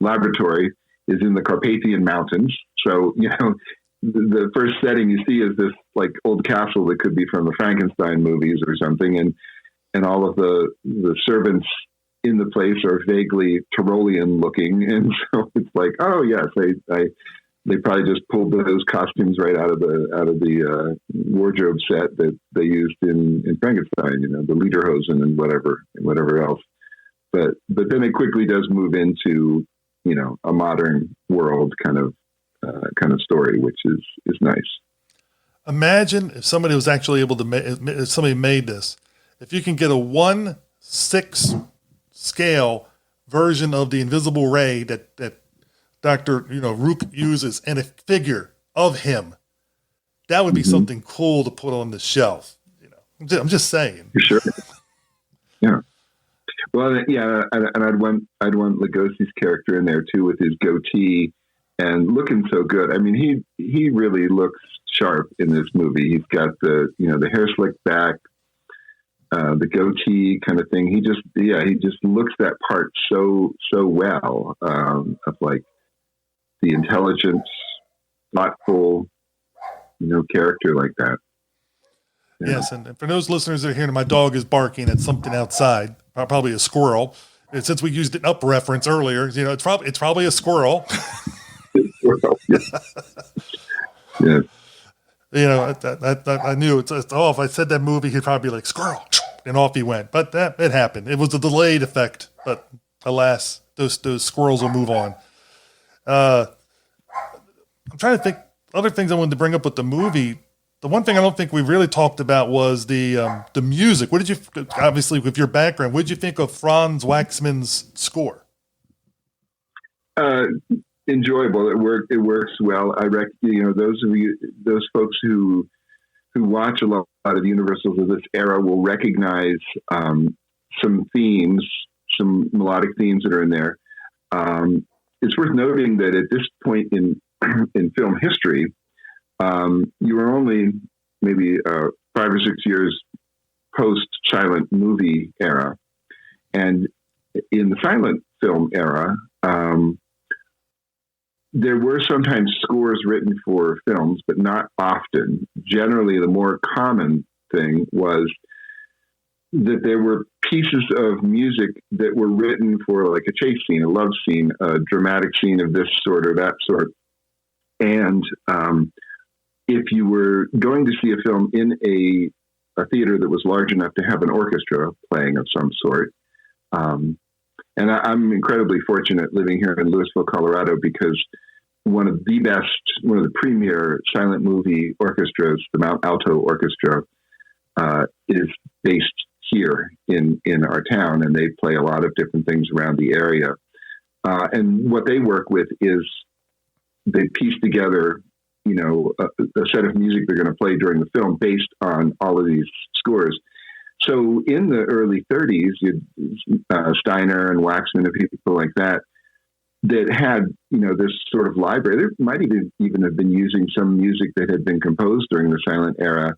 laboratory is in the Carpathian Mountains. So, the first setting you see is this like old castle that could be from the Frankenstein movies or something. And all of the servants in the place are vaguely Tyrolean looking. And so it's like, oh yes, they probably just pulled those costumes right out of the wardrobe set that they used in Frankenstein, the lederhosen and whatever else. But then it quickly does move into, a modern world kind of story, which is nice. Imagine if somebody was actually able to if somebody made this, if you can get a 1/6 scale version of the invisible ray that Dr. Rook uses and a figure of him, that would be something cool to put on the shelf. I'm just saying. For sure. Yeah. Well, yeah, and I'd want Lugosi's character in there too, with his goatee and looking so good. I mean, he really looks sharp in this movie. He's got the hair slicked back, the goatee kind of thing. He just looks that part so well, of like the intelligent, thoughtful, character like that. Yeah. Yes, and for those listeners that are hearing, my dog is barking at something outside, probably a squirrel. And since we used an up reference earlier, it's probably a squirrel. Yeah. I knew it's if I said that movie, he'd probably be like squirrel, and off he went. But it happened. It was a delayed effect. But alas, those squirrels will move on. I'm trying to think other things I wanted to bring up with the movie. The one thing I don't think we really talked about was the music. What did you, obviously with your background, what did you think of Franz Waxman's score? Enjoyable. It works well. I reckon, those folks who watch a lot of Universals of this era will recognize some themes, some melodic themes that are in there. It's worth noting that at this point in film history, you were only maybe 5 or 6 years post-silent movie era. And in the silent film era, there were sometimes scores written for films, but not often. Generally, the more common thing was that there were pieces of music that were written for like a chase scene, a love scene, a dramatic scene of this sort or that sort. And if you were going to see a film in a theater that was large enough to have an orchestra playing of some sort, and I'm incredibly fortunate living here in Louisville, Colorado, because one of the premier silent movie orchestras, the Mount Alto Orchestra, is based here in our town, and they play a lot of different things around the area. And what they work with is they piece together, a set of music they're going to play during the film based on all of these scores. So in the early 30s, Steiner and Waxman and people like that had, this sort of library. They might even have been using some music that had been composed during the silent era,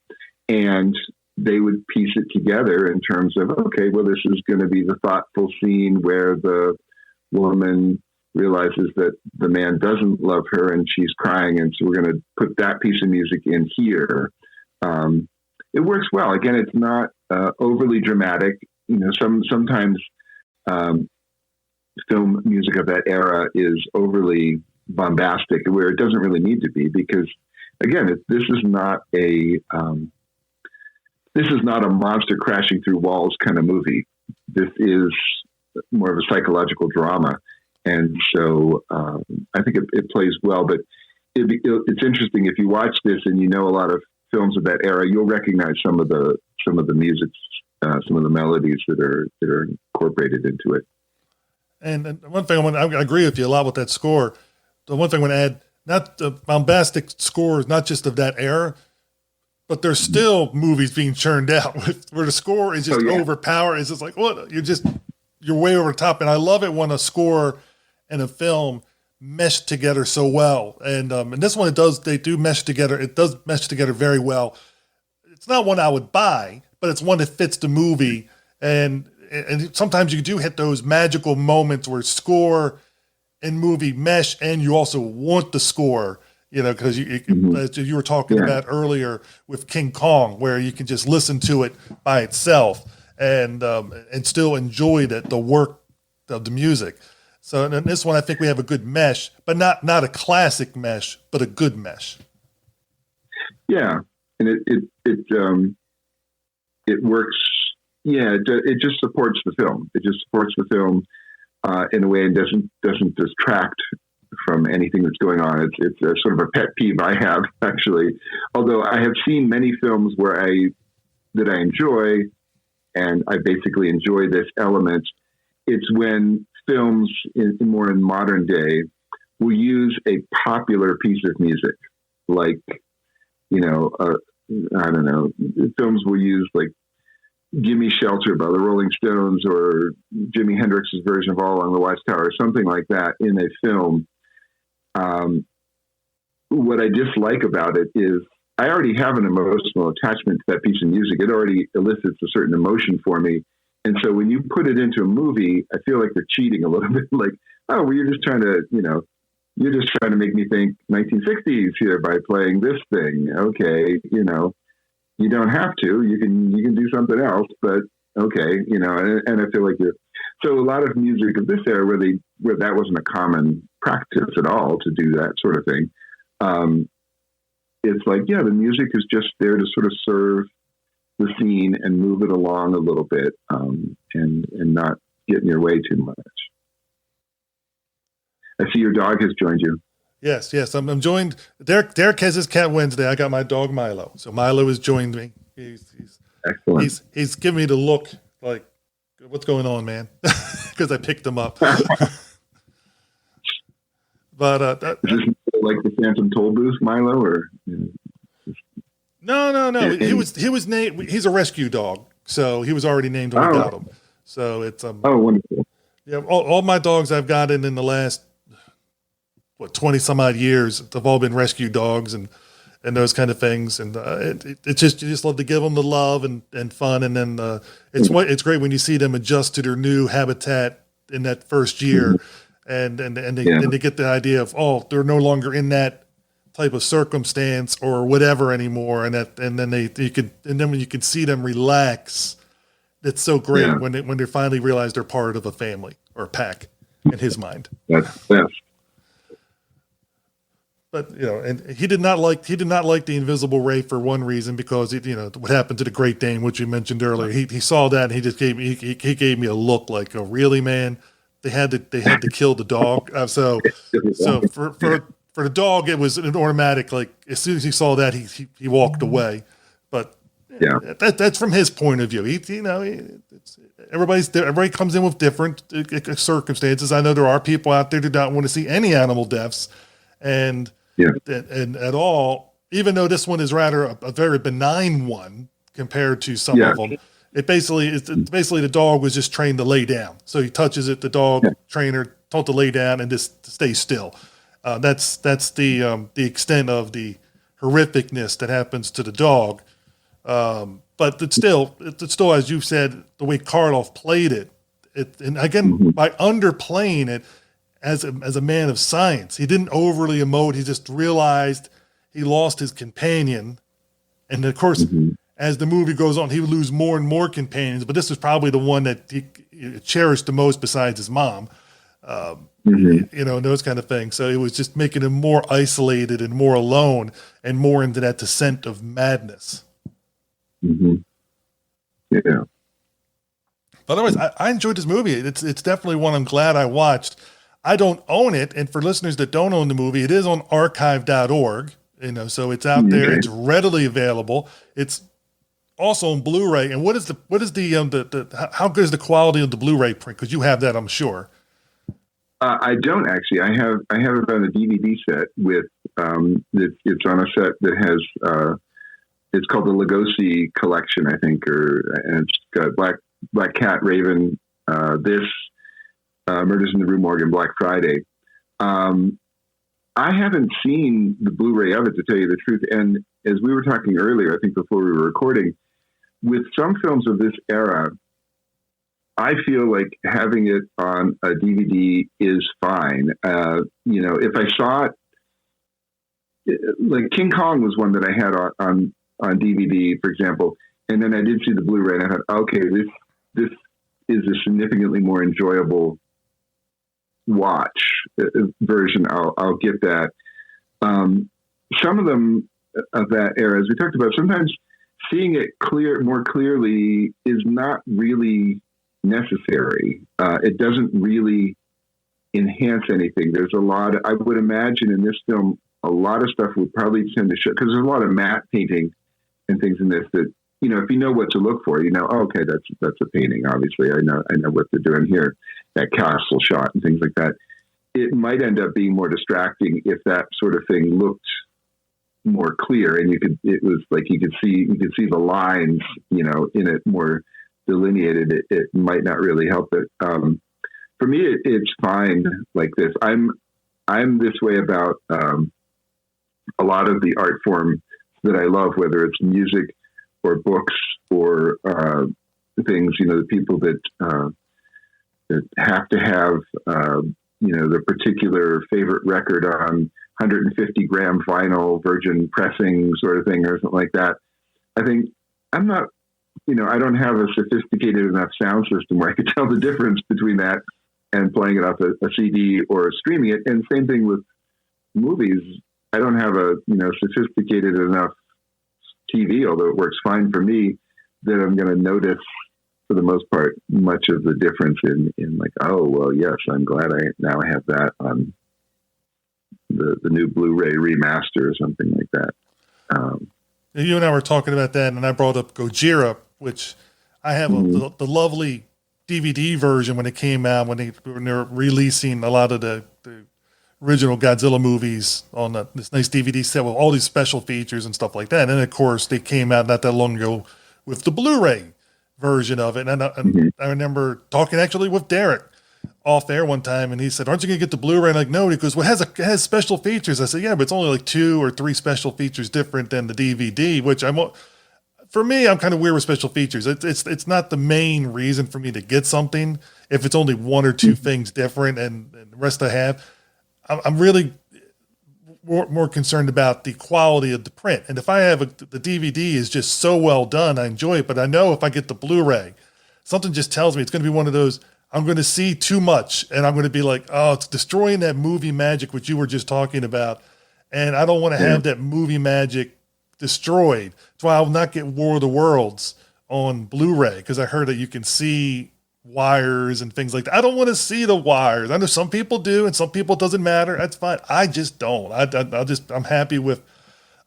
and they would piece it together in terms of, okay, well, this is going to be the thoughtful scene where the woman realizes that the man doesn't love her and she's crying, and so we're going to put that piece of music in here. It works well. Again, it's not overly dramatic. Sometimes film music of that era is overly bombastic, where it doesn't really need to be, because again, this is not a monster crashing through walls kind of movie. This is more of a psychological drama. And so I think it plays well, but it's interesting if you watch this and a lot of films of that era, you'll recognize some of the music, some of the melodies that are incorporated into it. And one thing I agree with you a lot with that score. The one thing I want to add, not the bombastic scores, not just of that era, but there's still movies being churned out where the score is just overpowered. It's just like, what? You're way over the top. And I love it when a score and a film mesh together so well. And this one, they do mesh together. It does mesh together very well. It's not one I would buy, but it's one that fits the movie. And sometimes you do hit those magical moments where score and movie mesh, and you also want the score, because as you were talking about earlier with King Kong, where you can just listen to it by itself and still enjoy the work of the music. So in this one, I think we have a good mesh, but not a classic mesh, but a good mesh. Yeah, and it works. Yeah, it just supports the film. It just supports the film in a way and doesn't distract from anything that's going on. It's a sort of a pet peeve I have, actually. Although I have seen many films that I enjoy, and I basically enjoy this element. It's when films more in modern day will use a popular piece of music, like, I don't know, films will use like Gimme Shelter by the Rolling Stones or Jimi Hendrix's version of All Along the Watchtower or something like that in a film. What I dislike about it is I already have an emotional attachment to that piece of music. It already elicits a certain emotion for me. And so when you put it into a movie, I feel like they're cheating a little bit. Like, oh, well, you're just trying to make me think 1960s here by playing this thing. Okay, you don't have to. You can do something else, but okay, and I feel like so a lot of music of this era where that wasn't a common practice at all to do that sort of thing. It's like, yeah, the music is just there to sort of serve the scene and move it along a little bit, and not get in your way too much. I see your dog has joined you. Yes. I'm joined. Derek has his cat Wednesday. I got my dog Milo. So Milo has joined me. He's excellent. He's giving me the look like, what's going on, man? Because I picked him up. But is this like the Phantom Toll Booth, Milo, or? No. He was named. He's a rescue dog, so he was already named when we got him. So it's wonderful. Yeah, all my dogs I've gotten in the last 20 some odd years, they've all been rescue dogs and those kind of things. And it's just, you just love to give them the love and fun. And then it's great when you see them adjust to their new habitat in that first year, and they get the idea of, oh, they're no longer in that type of circumstance or whatever anymore, and then when you can see them relax, it's so great when they finally realize they're part of a family or a pack in his mind. That's best. But and he did not like the invisible ray for one reason, because what happened to the Great Dane, which you mentioned earlier. He saw that and he just gave me a look like, oh really, man? They had to kill the dog. So for the dog, it was an automatic, like, as soon as he saw that, he walked away. But that's from his point of view. Everybody comes in with different circumstances. I know there are people out there who don't want to see any animal deaths, and at all, even though this one is rather a very benign one compared to some of them. It's basically the dog was just trained to lay down. So he touches it, the dog trainer told to lay down and just stay still. That's the extent of the horrificness that happens to the dog. But it's still, as you said, the way Karloff played it, and again, by underplaying it as a man of science, he didn't overly emote. He just realized he lost his companion. And of course, as the movie goes on, he would lose more and more companions, but this was probably the one that he cherished the most besides his mom. Those kind of things. So it was just making him more isolated and more alone and more into that descent of madness. Yeah. But otherwise, I enjoyed this movie. It's definitely one I'm glad I watched. I don't own it, and for listeners that don't own the movie, it is on archive.org. So it's out there. It's readily available. It's also on Blu-ray. And what is the how good is the quality of the Blu-ray print? Because you have that, I'm sure. I don't actually. I have it on a DVD set with it's on a set that has it's called the Lugosi collection, I think, and it's got Black Cat, Raven, Murders in the Rue Morgue, Black Friday. I haven't seen the Blu-ray of it, to tell you the truth. And as we were talking earlier, I think before we were recording, with some films of this era, I feel like having it on a DVD is fine. If I saw it, like King Kong was one that I had on DVD, for example, and then I did see the Blu-ray, and I thought, okay, this is a significantly more enjoyable watch version, I'll get that. Some of them of that era, as we talked about, sometimes seeing it more clearly is not really necessary. It doesn't really enhance anything. There's a lot I would imagine in this film, a lot of stuff would probably tend to show, because there's a lot of matte painting and things in this that, if you know what to look for, okay, that's a painting. Obviously, I know what they're doing here, that castle shot and things like that. It might end up being more distracting if that sort of thing looked more clear, and you could see the lines, in it more delineated. It might not really help it. For me, it's fine like this. I'm this way about a lot of the art forms that I love, whether it's music or books or things. The people that have to have the particular favorite record on 150 gram vinyl virgin pressing sort of thing or something like that. I think I'm not, I don't have a sophisticated enough sound system where I could tell the difference between that and playing it off a CD or streaming it. And same thing with movies. I don't have a, sophisticated enough TV, although it works fine for me, that I'm going to notice for the most part much of the difference in like, oh, well, yes, I'm glad I have that on the new Blu-ray remaster or something like that. You and I were talking about that, and I brought up Gojira, which I have the lovely DVD version when it came out, when they're releasing a lot of the original Godzilla movies on this nice DVD set with all these special features and stuff like that. And then, of course, they came out not that long ago with the Blu-ray version of it. And I remember talking actually with Derek off air one time, and he said, "Aren't you going to get the Blu-ray?" And I'm like, no, because it has special features. I said, yeah, but it's only like 2 or 3 special features different than the DVD, which for me, I'm kind of weird with special features. It's not the main reason for me to get something if it's only 1 or 2 things different and the rest I have. I'm really more concerned about the quality of the print. And if I have the DVD is just so well done, I enjoy it. But I know if I get the Blu-ray, something just tells me it's going to be one of those, I'm going to see too much. And I'm going to be like, oh, it's destroying that movie magic, which you were just talking about. And I don't want to have that movie magic destroyed. That's why I'll not get War of the Worlds on Blu-ray, because I heard that you can see wires and things like that. I don't want to see the wires. I know some people do, and some people it doesn't matter. That's fine. I just don't. I'm happy with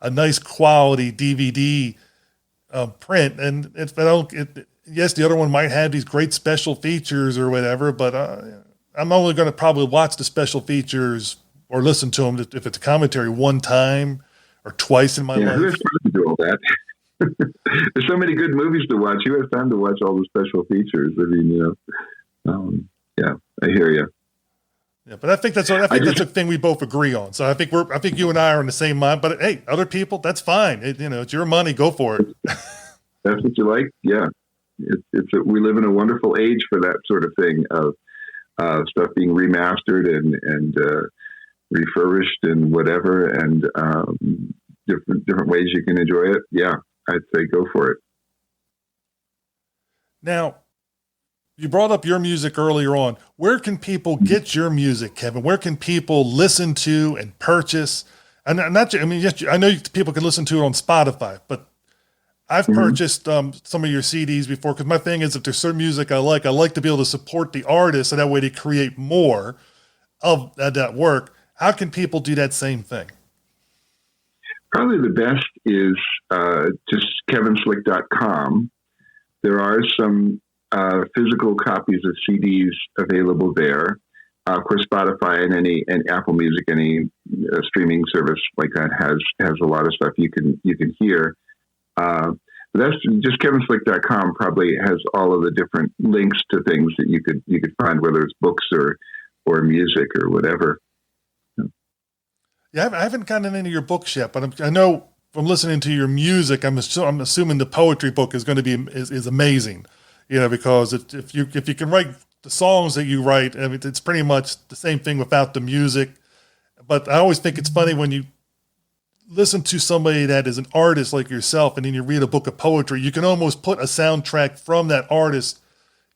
a nice quality DVD print. And if I don't, yes, the other one might have these great special features or whatever, but I'm only going to probably watch the special features or listen to them if it's a commentary one time or twice in my life. Who has time to do all that? There's so many good movies to watch. Who has time to watch all the special features? I mean, yeah, I hear you. Yeah, but I think that's a thing we both agree on. So I think you and I are in the same mind. But hey, other people, that's fine. It's your money. Go for it. That's what you like. Yeah, we live in a wonderful age for that sort of thing of stuff being remastered and refurbished and whatever, and different ways you can enjoy it. Yeah, I'd say go for it. Now, you brought up your music earlier on. Where can people get your music, Kevin? Where can people listen to and purchase? And yes, I know people can listen to it on Spotify, but I've purchased some of your CDs before, because my thing is, if there's certain music I like to be able to support the artist, and that way they create more of that work. How can people do that same thing? Probably the best is just kevinslick.com. There are some physical copies of CDs available there. Of course, Spotify and Apple Music, any streaming service like that has a lot of stuff you can hear. But that's just kevinslick.com. Probably has all of the different links to things that you could find, whether it's books or music or whatever. Yeah, I haven't gotten into your books yet, but I know from listening to your music, I'm assuming the poetry book is going to be is amazing. Because if you can write the songs that you write, I mean, it's pretty much the same thing without the music. But I always think it's funny when you listen to somebody that is an artist like yourself, and then you read a book of poetry, you can almost put a soundtrack from that artist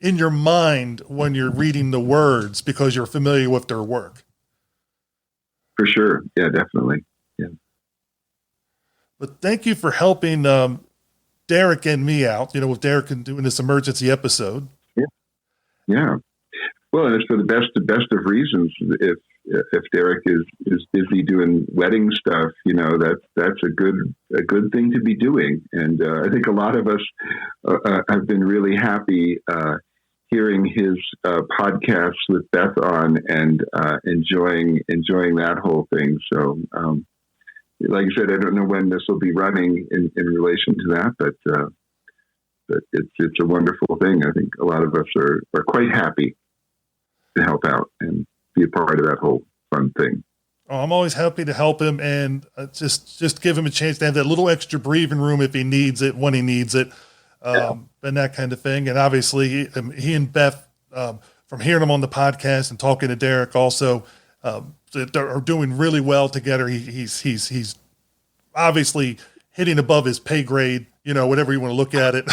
in your mind when you're reading the words because you're familiar with their work. For sure. Yeah, definitely. Yeah. But thank you for helping Derek and me out, with Derek and doing this emergency episode. Yeah. Well, and it's for the best of reasons. If Derek is busy doing wedding stuff, that's a good thing to be doing. And I think a lot of us have been really happy hearing his podcasts with Beth on and enjoying that whole thing. So, like I said, I don't know when this will be running in relation to that, but it's a wonderful thing. I think a lot of us are quite happy to help out and be a part of that whole fun thing. Oh, I'm always happy to help him and just give him a chance to have that little extra breathing room if he needs it, when he needs it, and that kind of thing. And obviously he and Beth, from hearing them on the podcast and talking to Derek also, are doing really well together. He's obviously hitting above his pay grade, whatever you want to look at it.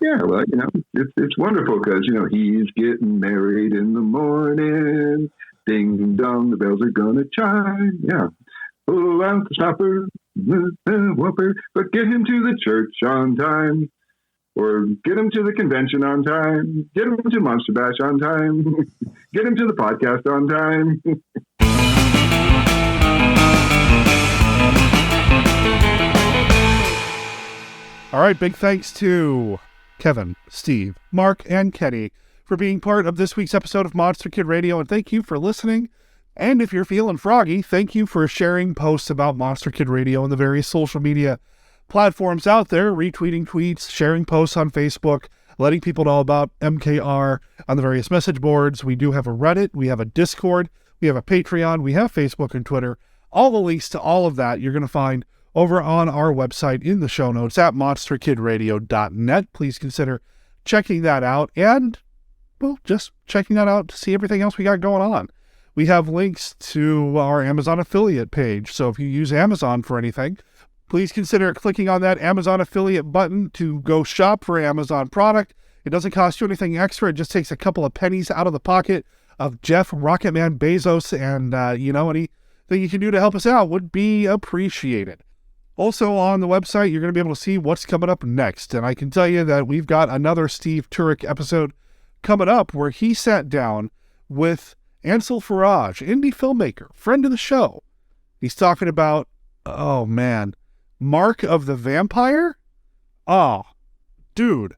Yeah, well, it's wonderful because, he's getting married in the morning. Ding dong, the bells are gonna chime. Yeah. Pull out the stopper, whopper, but get him to the church on time. Or get him to the convention on time. Get him to Monster Bash on time. Get him to the podcast on time. All right, big thanks to Kevin, Steve, Mark, and Kenny for being part of this week's episode of Monster Kid Radio, and thank you for listening. And if you're feeling froggy, thank you for sharing posts about Monster Kid Radio on the various social media platforms out there, retweeting tweets, sharing posts on Facebook, letting people know about MKR on the various message boards. We do have a Reddit, we have a Discord, we have a Patreon, we have Facebook and Twitter. All the links to all of that you're going to find over on our website in the show notes at monsterkidradio.net. Please consider checking that out and, well, just checking that out to see everything else we got going on. We have links to our Amazon affiliate page, so if you use Amazon for anything, please consider clicking on that Amazon affiliate button to go shop for Amazon product. It doesn't cost you anything extra. It just takes a couple of pennies out of the pocket of Jeff Rocketman Bezos, and anything you can do to help us out would be appreciated. Also on the website, you're going to be able to see what's coming up next. And I can tell you that we've got another Steve Turek episode coming up where he sat down with Ansel Faraj, indie filmmaker, friend of the show. He's talking about, Mark of the Vampire? Oh, dude,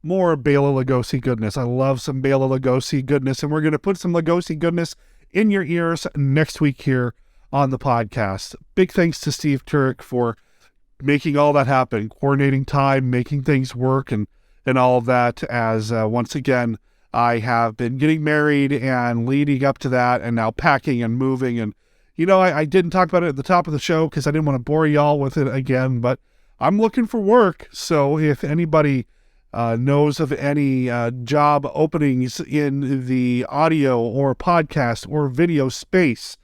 more Bela Lugosi goodness. I love some Bela Lugosi goodness, and we're going to put some Lugosi goodness in your ears next week here on the podcast. Big thanks to Steve Turek for making all that happen, coordinating time, making things work, and all of that, as once again, I have been getting married and leading up to that, and now packing and moving. And, I didn't talk about it at the top of the show because I didn't want to bore y'all with it again, but I'm looking for work. So if anybody knows of any job openings in the audio or podcast or video space,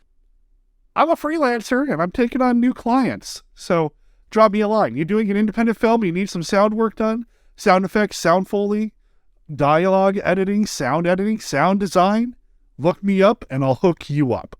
I'm a freelancer and I'm taking on new clients. So drop me a line. You're doing an independent film, you need some sound work done, sound effects, sound Foley, dialogue editing, sound design, look me up and I'll hook you up.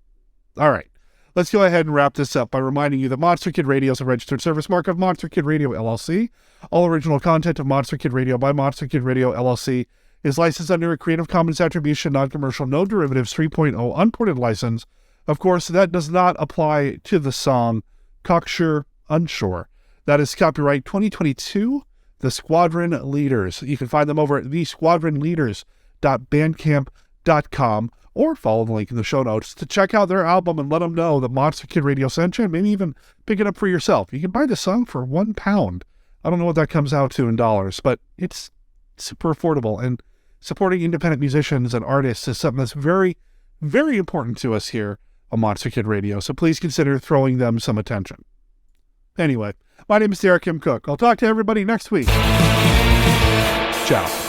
All right, let's go ahead and wrap this up by reminding you that Monster Kid Radio is a registered service mark of Monster Kid Radio, LLC. All original content of Monster Kid Radio by Monster Kid Radio, LLC is licensed under a Creative Commons Attribution, Non-Commercial, No Derivatives 3.0 Unported license. Of course, that does not apply to the song Cocksure Unsure. That is copyright 2022, The Squadron Leaders. You can find them over at thesquadronleaders.bandcamp.com or follow the link in the show notes to check out their album and let them know that Monster Kid Radio sent you, and maybe even pick it up for yourself. You can buy the song for £1. I don't know what that comes out to in dollars, but it's super affordable, and supporting independent musicians and artists is something that's very, very important to us here on Monster Kid Radio, so please consider throwing them some attention. Anyway, my name is Derek M. Cook. I'll talk to everybody next week. Ciao.